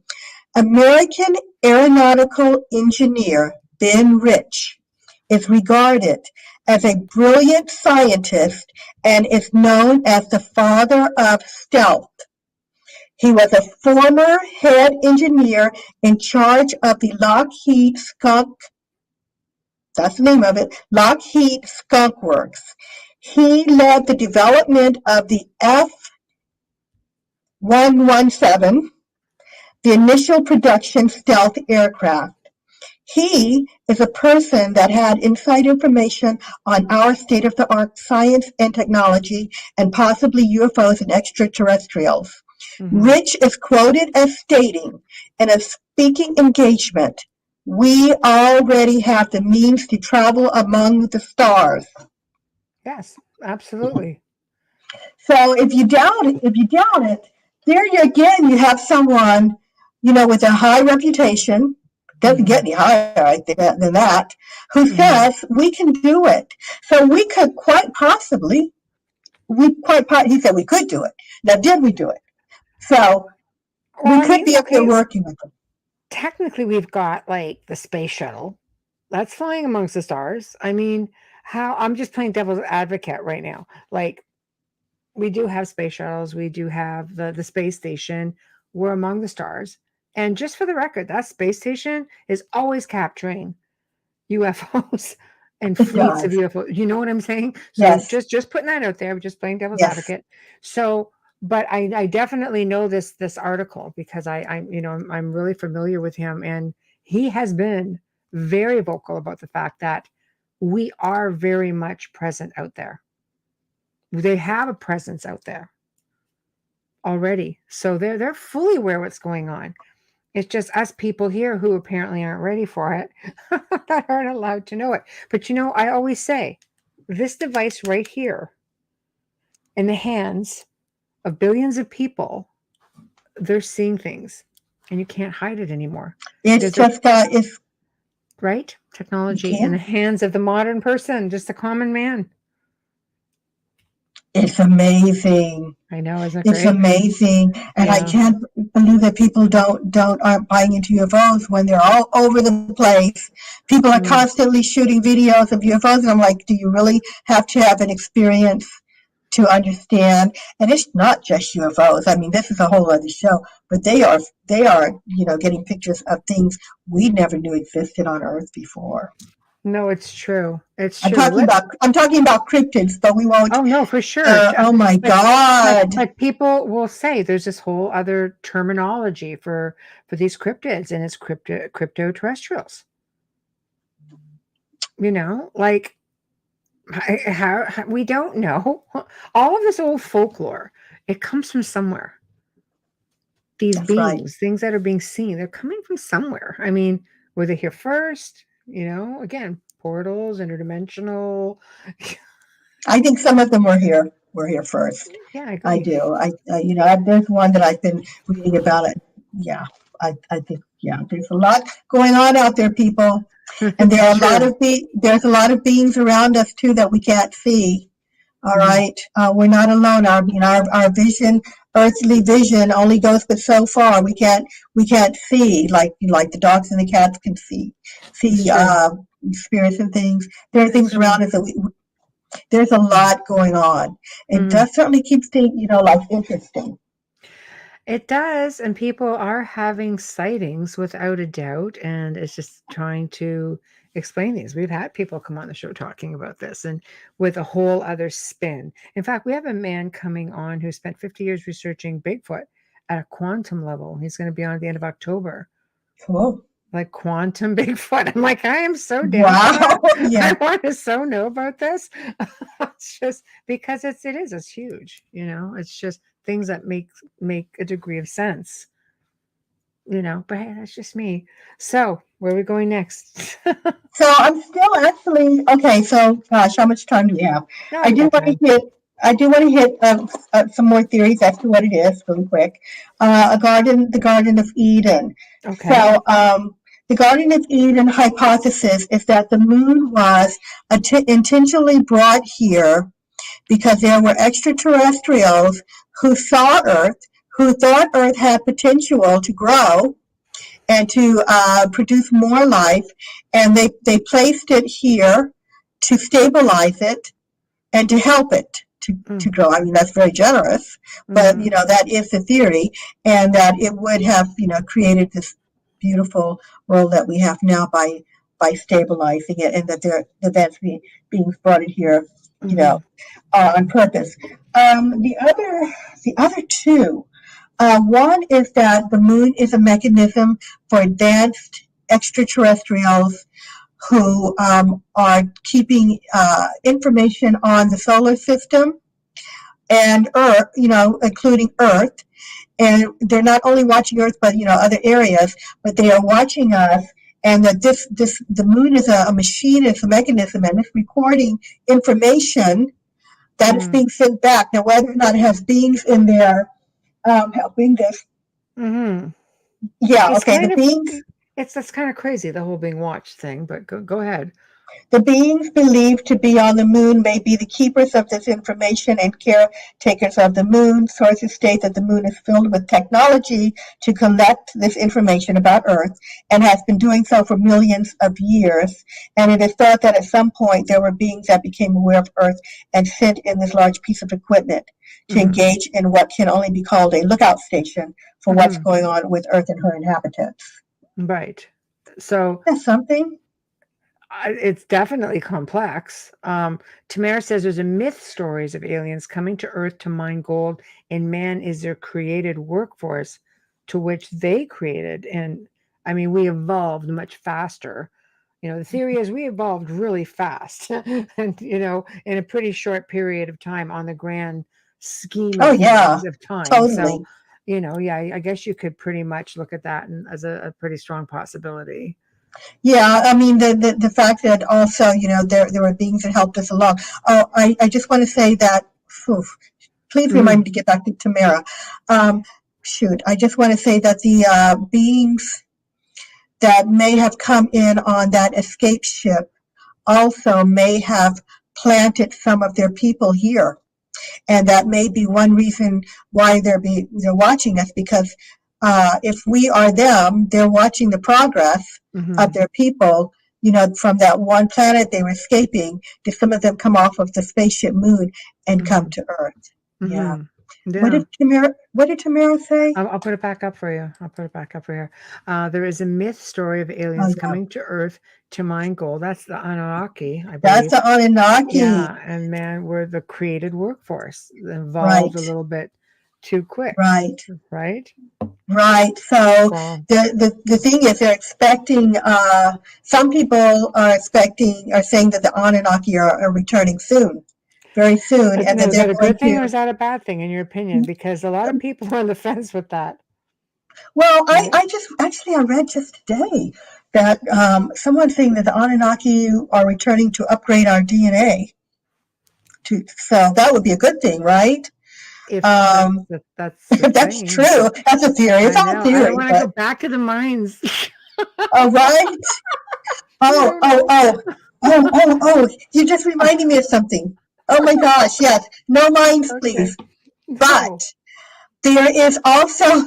American aeronautical engineer Ben Rich is regarded as a brilliant scientist and is known as the father of stealth. He was a former head engineer in charge of the Lockheed Skunk, that's the name of it, Lockheed Skunk Works. He led the development of the F-117, the initial production stealth aircraft. He is a person that had inside information on our state-of-the-art science and technology and possibly UFOs and extraterrestrials. Mm-hmm. Rich is quoted as stating in a speaking engagement, "We already have the means to travel among the stars." Yes, absolutely. So if you doubt it, there you again, you have someone, with a high reputation, doesn't get any higher, I think, than that, who says we can do it. So we could he said we could do it. Now, did we do it? So we could be up there working with them. Technically, we've got like the space shuttle that's flying amongst the stars. I mean, I'm just playing devil's advocate right now. Like, we do have space shuttles, we do have the space station. We're among the stars. And just for the record, that space station is always capturing UFOs and fleets of UFOs. You know what I'm saying? So Yes. just putting that out there, just playing devil's advocate. So, but I definitely know this article because I'm really familiar with him, and he has been very vocal about the fact that we are very much present out there. They have a presence out there already. So they're fully aware what's going on. It's just us people here who apparently aren't ready for it that aren't allowed to know it. But I always say this device right here in the hands of billions of people, they're seeing things and you can't hide it anymore. It's just right? Technology in the hands of the modern person, just a common man. It's amazing. I know, isn't it great? It's amazing, and I can't believe that people aren't buying into UFOs when they're all over the place. People are constantly shooting videos of UFOs, and I'm like, do you really have to have an experience to understand? And it's not just UFOs. I mean, this is a whole other show, but they are getting pictures of things we never knew existed on Earth before. No, it's true. It's true. I'm talking about cryptids, but we won't. Oh no, for sure. Oh my God! But people will say there's this whole other terminology for these cryptids, and it's cryptoterrestrials. Like how we don't know. All of this old folklore, it comes from somewhere. These beings, things that are being seen, they're coming from somewhere. I mean, were they here first? Again, portals, interdimensional. I think some of them were here first. Yeah, I do. There's one that I've been reading about it. Yeah, I think, there's a lot going on out there, people. And there are there's a lot of beings around us too that we can't see. All right. We're not alone. Our vision, earthly vision, only goes but so far. We can't see like the dogs and the cats can see spirits and things. There are things around us that there's a lot going on. It does certainly keep things, life interesting. It does, and people are having sightings without a doubt, and it's just trying to explain these. We've had people come on the show talking about this and with a whole other spin. In fact, we have a man coming on who spent 50 years researching Bigfoot at a quantum level. He's going to be on at the end of October. Cool. Like quantum Bigfoot. I'm like, I am so down. Wow. Yeah. I want to so know about this. It's just because it's huge. It's just things that make a degree of sense. But hey, that's just me. So where are we going next? So I'm still actually okay. So gosh, how much time do we have? No, I do want to hit some more theories as to what it is really quick. The Garden of Eden. Okay. So the Garden of Eden hypothesis is that the moon was intentionally brought here because there were extraterrestrials who saw Earth, who thought Earth had potential to grow and to produce more life, and they placed it here to stabilize it and to help it to grow. I mean, that's very generous, but that is the theory, and that it would have created this beautiful world that we have now by stabilizing it, and that that's being brought in here, on purpose. The other two. One is that the moon is a mechanism for advanced extraterrestrials who are keeping information on the solar system and Earth, including Earth. And they're not only watching Earth, but other areas, but they are watching us. And that the moon is a machine, it's a mechanism, and it's recording information that is being sent back. Now, whether or not it has beings in there helping this, yeah, It's okay, the kind of beings. that's kind of crazy, the whole being watched thing, but go ahead. The beings believed to be on the moon may be the keepers of this information and caretakers of the moon. Sources state that the moon is filled with technology to collect this information about Earth and has been doing so for millions of years. And it is thought that at some point there were beings that became aware of Earth and sent in this large piece of equipment to engage in what can only be called a lookout station for what's going on with Earth and her inhabitants. Right. So that's something. It's definitely complex. Tamara says there's a myth stories of aliens coming to Earth to mine gold, and man is their created workforce to which they created. And I mean, we evolved much faster. You know, the theory is we evolved really fast and, you know, in a pretty short period of time on the grand scheme of things of time. Totally. So, you know, yeah, I guess you could pretty much look at that as a pretty strong possibility. Yeah, I mean the fact that also, you know, there were beings that helped us along. Oh, I just want to say that. Please remind me to get back to Tamara. I just want to say that the beings that may have come in on that escape ship also may have planted some of their people here, and that may be one reason why they're watching us, because if we are them, they're watching the progress of their people, you know, from that one planet they were escaping. Did some of them come off of the spaceship Moon and come to Earth? Yeah. What did Tamara say? I'll put it back up for you. There is a myth story of aliens coming to Earth to mine gold. That's the Anunnaki, I believe. That's the Anunnaki. Yeah, and man, we're the created workforce. Evolved a little bit too quick. Right. So the thing is, they're expecting. Some people are saying that the Anunnaki are returning soon. Very soon. And is that a good thing or is that a bad thing in your opinion? Because a lot of people are on the fence with that. Well, I read just today that someone's saying that the Anunnaki are returning to upgrade our DNA. So that would be a good thing, right? If that's true. That's a theory. It's all theory. I don't want to go back to the mines. All right. Oh! You just reminded me of something. Oh my gosh! Yes, no mines, please. But there is also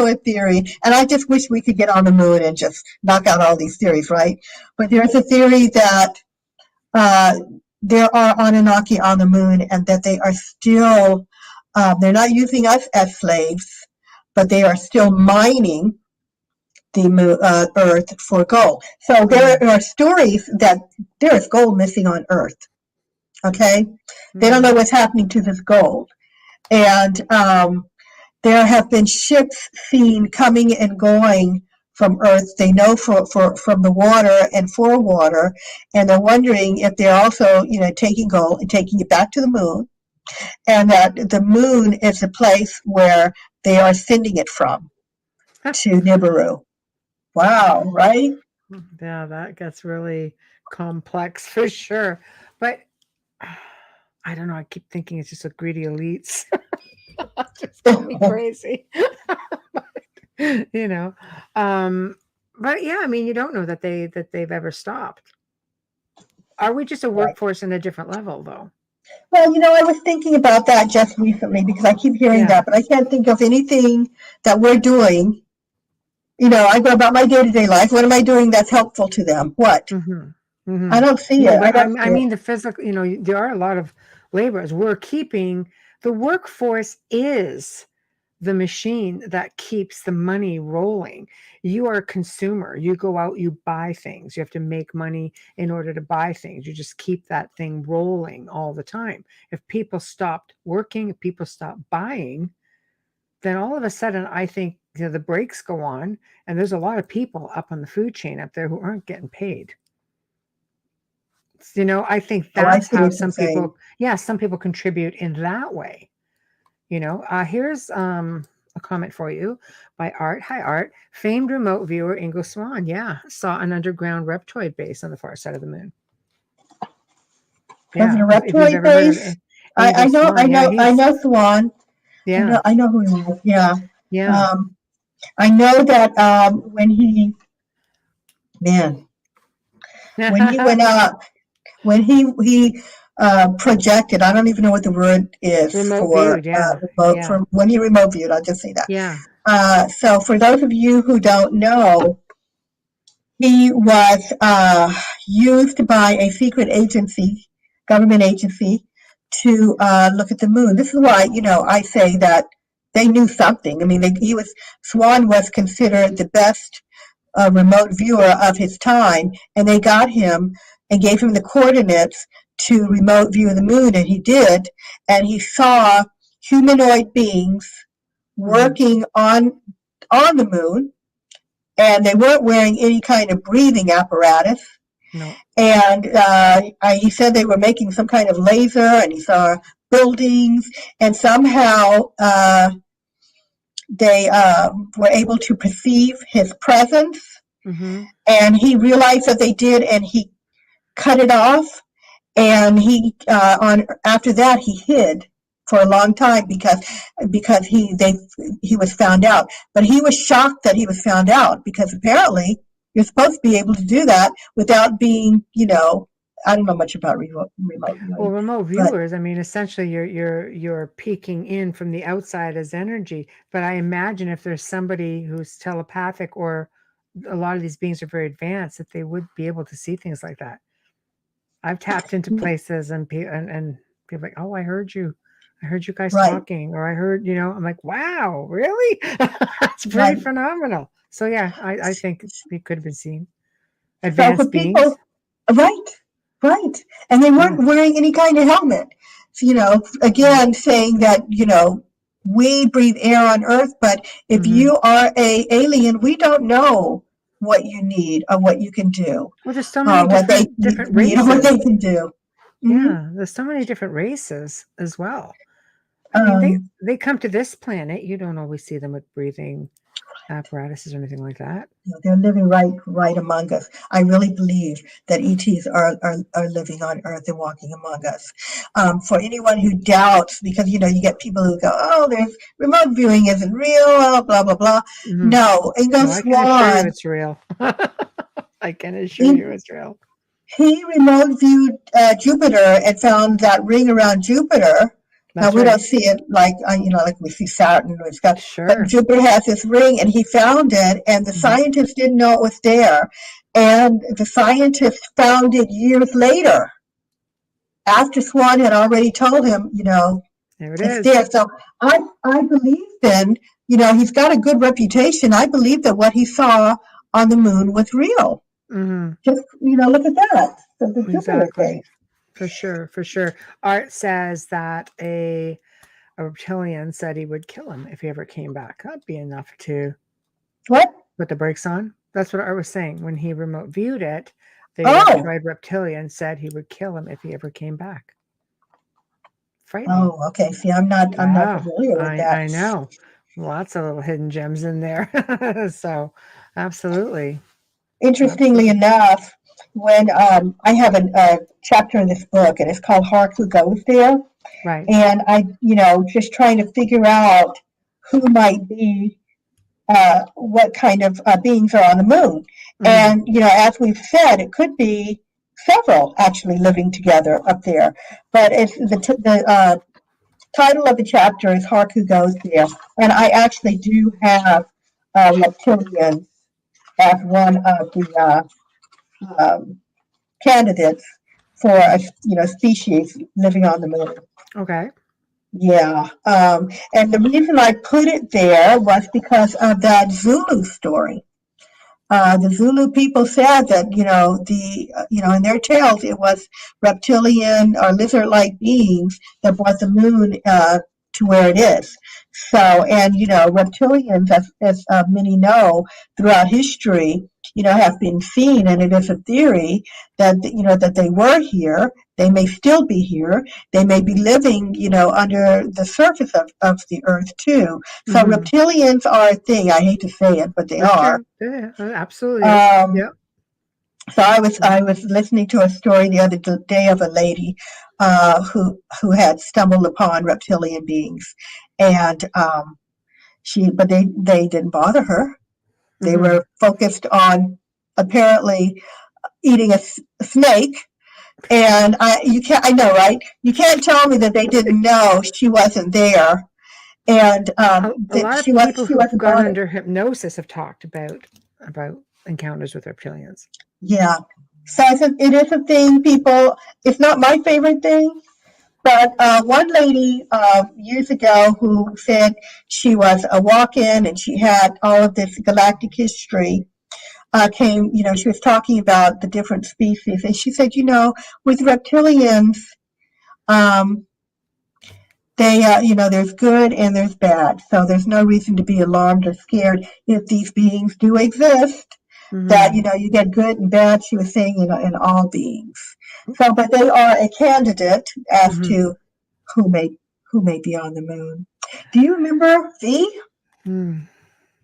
a theory, and I just wish we could get on the moon and just knock out all these theories, right? But there's a theory that there are Anunnaki on the moon, and that they are still they're not using us as slaves, but they are still mining the Earth for gold. So there are stories that there is gold missing on Earth. Okay, they don't know what's happening to this gold, and there have been ships seen coming and going from Earth. They know from the water and for water, and they're wondering if they're also, you know, taking gold and taking it back to the moon, and that the moon is the place where they are sending it from to Nibiru. Wow, right? Yeah, that gets really complex for sure. But I don't know. I keep thinking it's just a greedy elites. Just got me crazy. You know. But yeah, I mean, you don't know that they've ever stopped. Are we just a workforce in a different level, though? Well, you know, I was thinking about that just recently because I keep hearing that, but I can't think of anything that we're doing. You know, I go about my day-to-day life. What am I doing that's helpful to them? What? I don't see it. I mean, the physical, you know, there are a lot of laborers. We're keeping the workforce is the machine that keeps the money rolling. You are a consumer. You go out, you buy things. You have to make money in order to buy things. You just keep that thing rolling all the time. If people stopped working, if people stopped buying, then all of a sudden, I think, you know, the brakes go on, and there's a lot of people up on the food chain up there who aren't getting paid. You know, I think that's how some people contribute in that way. You know, here's a comment for you by Art. Hi, Art. Famed remote viewer Ingo Swan. Yeah, saw an underground reptoid base on the far side of the moon. Was it a If you've reptoid ever heard of race? I Angel know, Swan, yeah, I he's, know Swan. yeah, I know who he was. Yeah. yeah. Um, I know that when man, when he went out, when he projected, I don't even know what the word is Remote for viewed, yeah, remote, yeah, for when he remote viewed. I'll just say that. yeah. So for those of you who don't know, he was used by a secret agency, government agency, to look at the moon. This is why, I say that they knew something. I mean, Swan was considered the best remote viewer of his time, and they got him and gave him the coordinates to remote view the moon, and he did, and he saw humanoid beings working on the moon, and they weren't wearing any kind of breathing apparatus. No. And he said they were making some kind of laser, and he saw buildings, and somehow they were able to perceive his presence. Mm-hmm. And he realized that they did, and he cut it off. And after that, he hid for a long time because he was found out. But he was shocked that he was found out, because apparently you're supposed to be able to do that without being, I don't know much about remote Well, viewing, remote but viewers, I mean, essentially you're peeking in from the outside as energy. But I imagine if there's somebody who's telepathic, or a lot of these beings are very advanced, that they would be able to see things like that. I've tapped into places, and people like, oh, I heard you guys right, talking, or I heard, I'm like, wow, really? It's pretty right. phenomenal. So yeah, I think it could have been seen. So for Advanced beings. people, right, right, and they Yeah. weren't wearing any kind of helmet. So, Mm-hmm. again, saying that we breathe air on Earth, but if Mm-hmm. you are a alien, we don't know what you need or what you can do, Well, there's so many or what they different need or what races. they can do. Hmm. Yeah, there's so many different races as well. I mean, Um, they come to this planet. You don't always see them with breathing apparatuses or anything like that. they're living right among us. I really believe that ETs are living on Earth and walking among us. For anyone who doubts, because you get people who go, "Oh, there's remote viewing isn't real," blah blah blah. Hmm. No, Ingo No, I can assure you Swan, it's real. I can assure he, you it's real. he remote viewed Jupiter and found that ring around Jupiter. Now That's we don't right. see it like we see Saturn. But Sure. Jupiter has this ring, and he found it, and the Hmm. scientists didn't know it was there, and the scientists found it years later, after Swan had already told him, There it it's is. there. So I believe then, he's got a good reputation. I believe that what he saw on the moon was real. Hmm. Just look at that, the Jupiter thing. Exactly. For sure. For sure. Art says that a reptilian said he would kill him if he ever came back. That'd be enough to What? put the brakes on. That's what I was saying. When he remote viewed it, the Oh, reptoid reptilian said he would kill him if he ever came back. Frightening. oh, okay. See, I'm not Wow. familiar with that. I know. Lots of little hidden gems in there. So absolutely. Interestingly Absolutely. enough, when I have a chapter in this book, and it's called "Hark Who Goes There," Right. and I, just trying to figure out who might be, what kind of beings are on the moon. Hmm. And, as we've said, it could be several actually living together up there. But it's the title of the chapter is Hark Who Goes There. And I actually do have reptilians as one of the candidates for a species living on the moon. Okay. Yeah. And the reason I put it there was because of that Zulu story. The Zulu people said that, in their tales, it was reptilian or lizard-like beings that brought the moon to where it is. So, and, reptilians, as many know, throughout history, have been seen, and it is a theory that, that they were here. They may still be here. They may be living, under the surface of the earth too. So Hmm. reptilians are a thing. I hate to say it, but they For are. sure. Yeah, absolutely. Um, Yeah. So I was listening to a story the other day of a lady who had stumbled upon reptilian beings, and but they didn't bother her. They Mm-hmm. were focused on apparently eating a snake. And I know, right? You can't tell me that they didn't know she wasn't there, and A that lot of people she who've wasn't gone bothered. under hypnosis have talked about encounters with reptilians. Yeah. So it is a thing, people. It's not my favorite thing, but one lady years ago who said she was a walk-in and she had all of this galactic history came, she was talking about the different species, and she said, with reptilians, um, there's good and there's bad. So there's no reason to be alarmed or scared if these beings do exist. That, Mm-hmm. you get good and bad, she was saying, in all beings. So, but they are a candidate as Mm-hmm. to who may who may be on the moon. Do you remember V, Mm.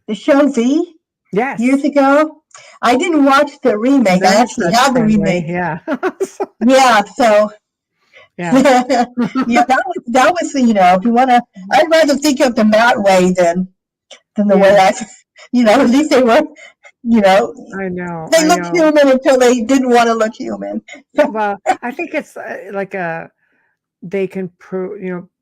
the show V, years Yes, ago? I didn't watch the remake. I very actually sex have the friendly. remake. Yeah. Yeah, so Yeah. yeah, that was if you want to, I'd rather think of them that way than the way Yeah. at least they were, you know, I know. they I looked know. human until they didn't want to look human. Well, I think it's like they can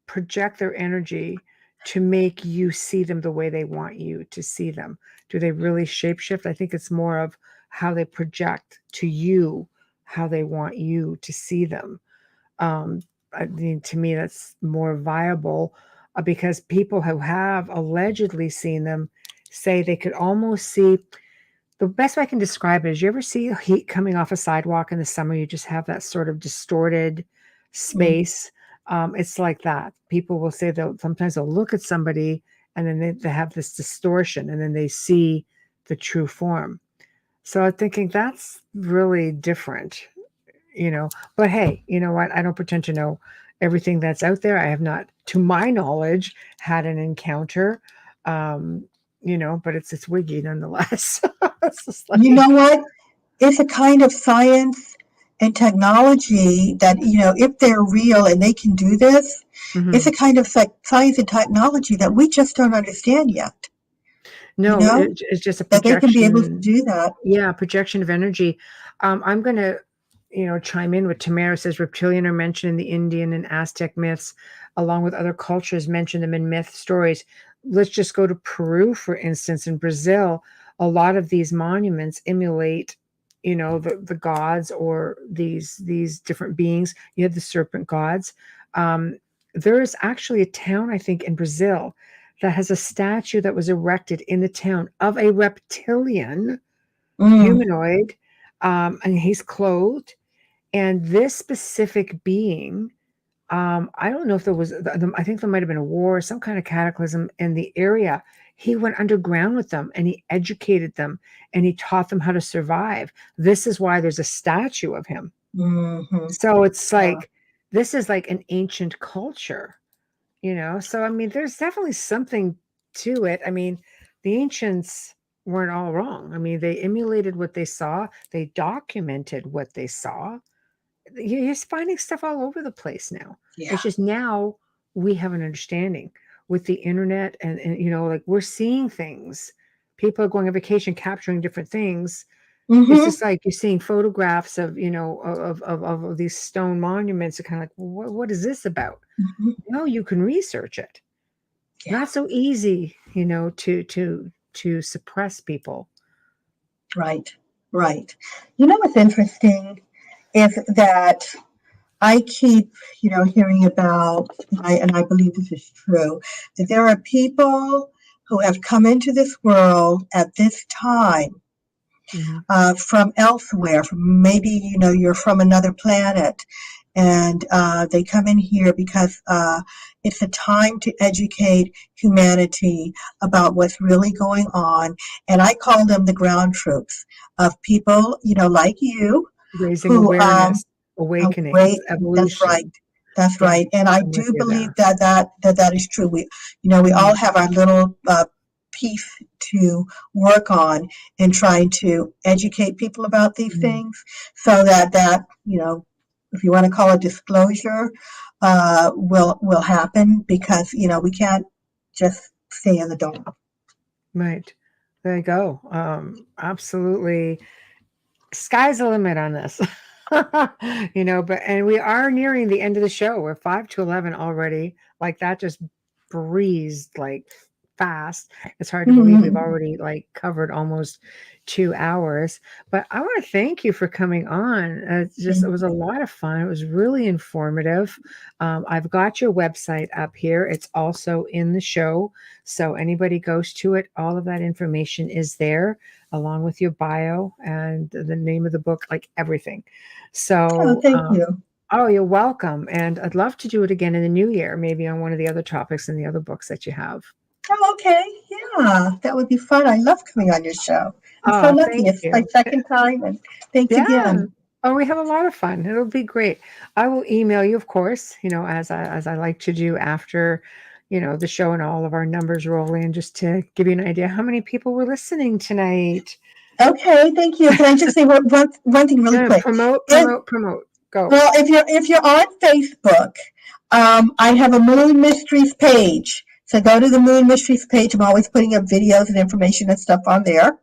project their energy to make you see them the way they want you to see them. Do they really shapeshift? I think it's more of how they project to you how they want you to see them. um, I mean, to me that's more viable, because people who have allegedly seen them say they could almost see. The best way I can describe it is, you ever see heat coming off a sidewalk in the summer? You just have that sort of distorted Mm, space. It's like that. People will say they'll look at somebody, and then they have this distortion, and then they see the true form. So I'm thinking that's really different, But hey, you know what? I don't pretend to know everything that's out there. I have not, to my knowledge, had an encounter. Um, but it's wiggy nonetheless. It's just You like, know what? It's a kind of science and technology that, if they're real and they can do this, it's mhm. a kind of science and technology that we just don't understand yet, you No, know, it's just a that they can be able to projection. do that. Yeah, projection of energy. I'm going to, chime in with Tamara. Says reptilian are mentioned in the Indian and Aztec myths, along with other cultures mention them in myth stories. Let's just go to Peru, for instance. In Brazil, a lot of these monuments emulate, the gods, or these different beings. You have the serpent gods. Um, there is actually a town, I think, in Brazil that has a statue that was erected in the town of a reptilian Mm, humanoid, and he's clothed. And this specific being, I don't know if there was, I think there might have been a war, some kind of cataclysm in the area. He went underground with them, and he educated them, and he taught them how to survive. This is why there's a statue of him. hmm So it's yeah, like, this is like an ancient culture. So I mean, there's definitely something to it. I mean, the ancients weren't all wrong. I mean, they emulated what they saw, they documented what they saw. You're just finding stuff all over the place now. yeah. It's just now we have an understanding with the internet, and like, we're seeing things. People are going on vacation, capturing different things. It's hmm just like you're seeing photographs of, of these stone monuments. Are kind of like, what is this about? hmm No, you can research it. Yeah, Not so easy, to suppress people. right, right. You know what's interesting is that I keep, hearing about, and I believe this is true, that there are people who have come into this world at this time Mhm. from elsewhere, from maybe, you're from another planet, and they come in here because it's a time to educate humanity about what's really going on. And I call them the ground troops of people, like you, Raising who awareness, Wait, awakenings, that's right. evolution. That's Yeah, right. And I I'm with do you believe there. that is true. We all Mhm. have our little piece to work on in trying to educate people about these things, so that if you want to call it disclosure, will happen, because we can't just stay in the dark. Right. There you go. Absolutely. Sky's the limit on this. And we are nearing the end of the show. We're 5 to 11 already. Like that just breezed like fast. It's hard to believe we've already like covered almost 2 hours. But I want to thank you for coming on. It was a lot of fun. It was really informative. I've got your website up here. It's also in the show. So anybody goes to it, all of that information is there, along with your bio and the name of the book, like everything. So, Thank you. Oh, you're welcome. And I'd love to do it again in the new year, maybe on one of the other topics and the other books that you have. Oh, okay. Yeah, that would be fun. I love coming on your show. I'm so Oh, lucky. thank It's my you. second time, and thanks Yeah. again. Oh, we have a lot of fun. It'll be great. I will email you, of course, as I like to do after, the show and all of our numbers roll in, just to give you an idea how many people were listening tonight. Okay, thank you. Can I just say one thing really quick? Promote. Go. Well, if you're on Facebook, I have a Moon Mysteries page. So go to the Moon Mysteries page. I'm always putting up videos and information and stuff on there.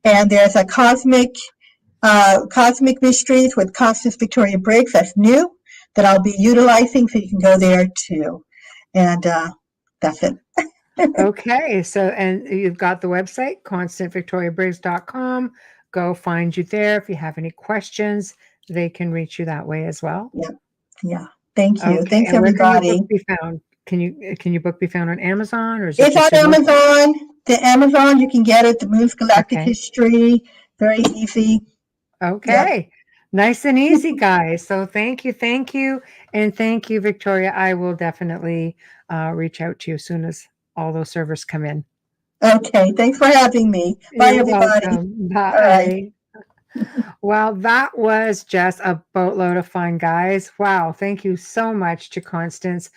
And there's a Cosmic Mysteries with Constance Victoria Briggs. That's new, that I'll be utilizing. So you can go there too. And that's it. Okay, and you've got the website, constantvictoriabriggs.com. Go find you there. If you have any questions, they can reach you that way as well. Yeah. Thank you. Okay, Thanks, and where can your everybody. book be found? Can your book be found on Amazon, or is it It's just on your local? Amazon. The Amazon, you can get it. The Moon's Galactic Okay. History. Very easy. Okay. Nice and easy, guys. So thank you. And thank you, Victoria. I will definitely reach out to you as soon as all those servers come in. Okay. Thanks for having me. Bye, You're everybody. welcome. All right. Bye. Well, that was just a boatload of fun, guys. Wow. Thank you so much to Constance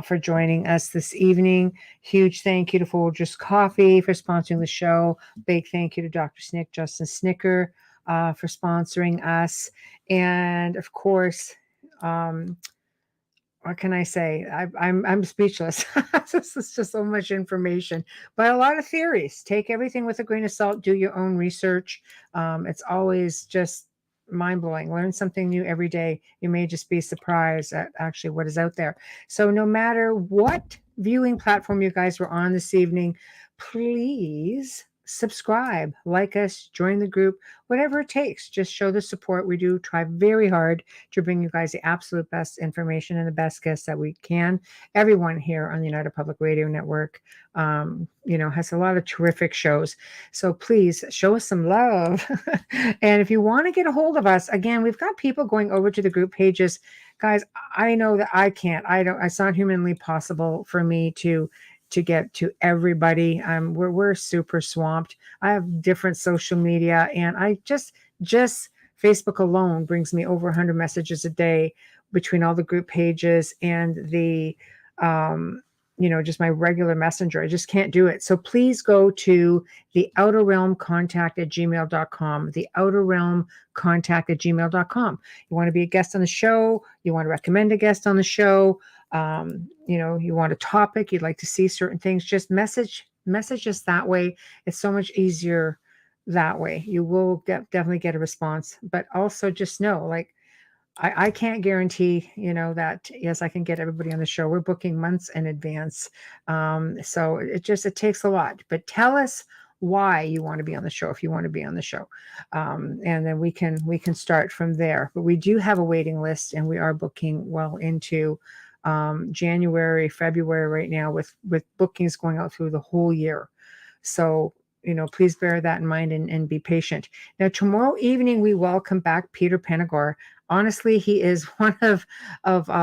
for joining us this evening. Huge thank you to Folgers Coffee for sponsoring the show. Big thank you to Dr. Justin Snicker, for sponsoring us. And of course, what can I say? I'm speechless. This is just so much information, but a lot of theories. Take everything with a grain of salt. Do your own research. It's always just mind blowing. Learn something new every day. You may just be surprised at actually what is out there. So no matter what viewing platform you guys were on this evening, please subscribe, like us, join the group, whatever it takes. Just show the support. We do try very hard to bring you guys the absolute best information and the best guests that we can. Everyone here on the United Public Radio Network, has a lot of terrific shows. So please show us some love. And if you want to get a hold of us, again, we've got people going over to the group pages. Guys, I know that I can't. It's not humanly possible for me to get to everybody. We're super swamped. I have different social media, and I just Facebook alone brings me over 100 messages a day between all the group pages and the just my regular messenger. I just can't do it. So please go to the outer realm contact@gmail.com, the outer realm contact@gmail.com. You want to be a guest on the show, you want to recommend a guest on the show, you want a topic, you'd like to see certain things, just message us that way. It's so much easier that way. You will definitely get a response, but also just know, like, I can't guarantee, that, yes, I can get everybody on the show. We're booking months in advance. So it takes a lot, but tell us why you want to be on the show, if you want to be on the show. And then we can start from there. But we do have a waiting list, and we are booking well into January, February right now, with bookings going out through the whole year. So, please bear that in mind and be patient. Now, tomorrow evening, we welcome back Peter Penagor. Honestly, he is one of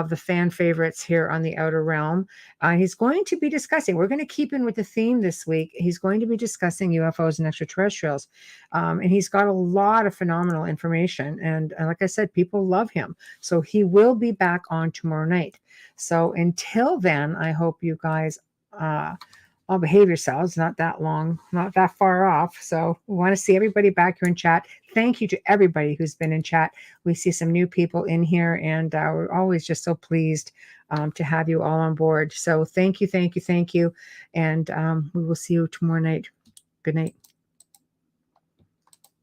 the fan favorites here on the Outer Realm. He's going to be discussing, we're going to keep in with the theme this week. He's going to be discussing UFOs and extraterrestrials. And he's got a lot of phenomenal information. And like I said, people love him. So he will be back on tomorrow night. So until then, I hope you guys well, behave yourselves, not that long, not that far off. So we want to see everybody back here in chat. Thank you to everybody who's been in chat. We see some new people in here, and we're always just so pleased to have you all on board. So thank you, thank you, thank you. And we will see you tomorrow night. Good night.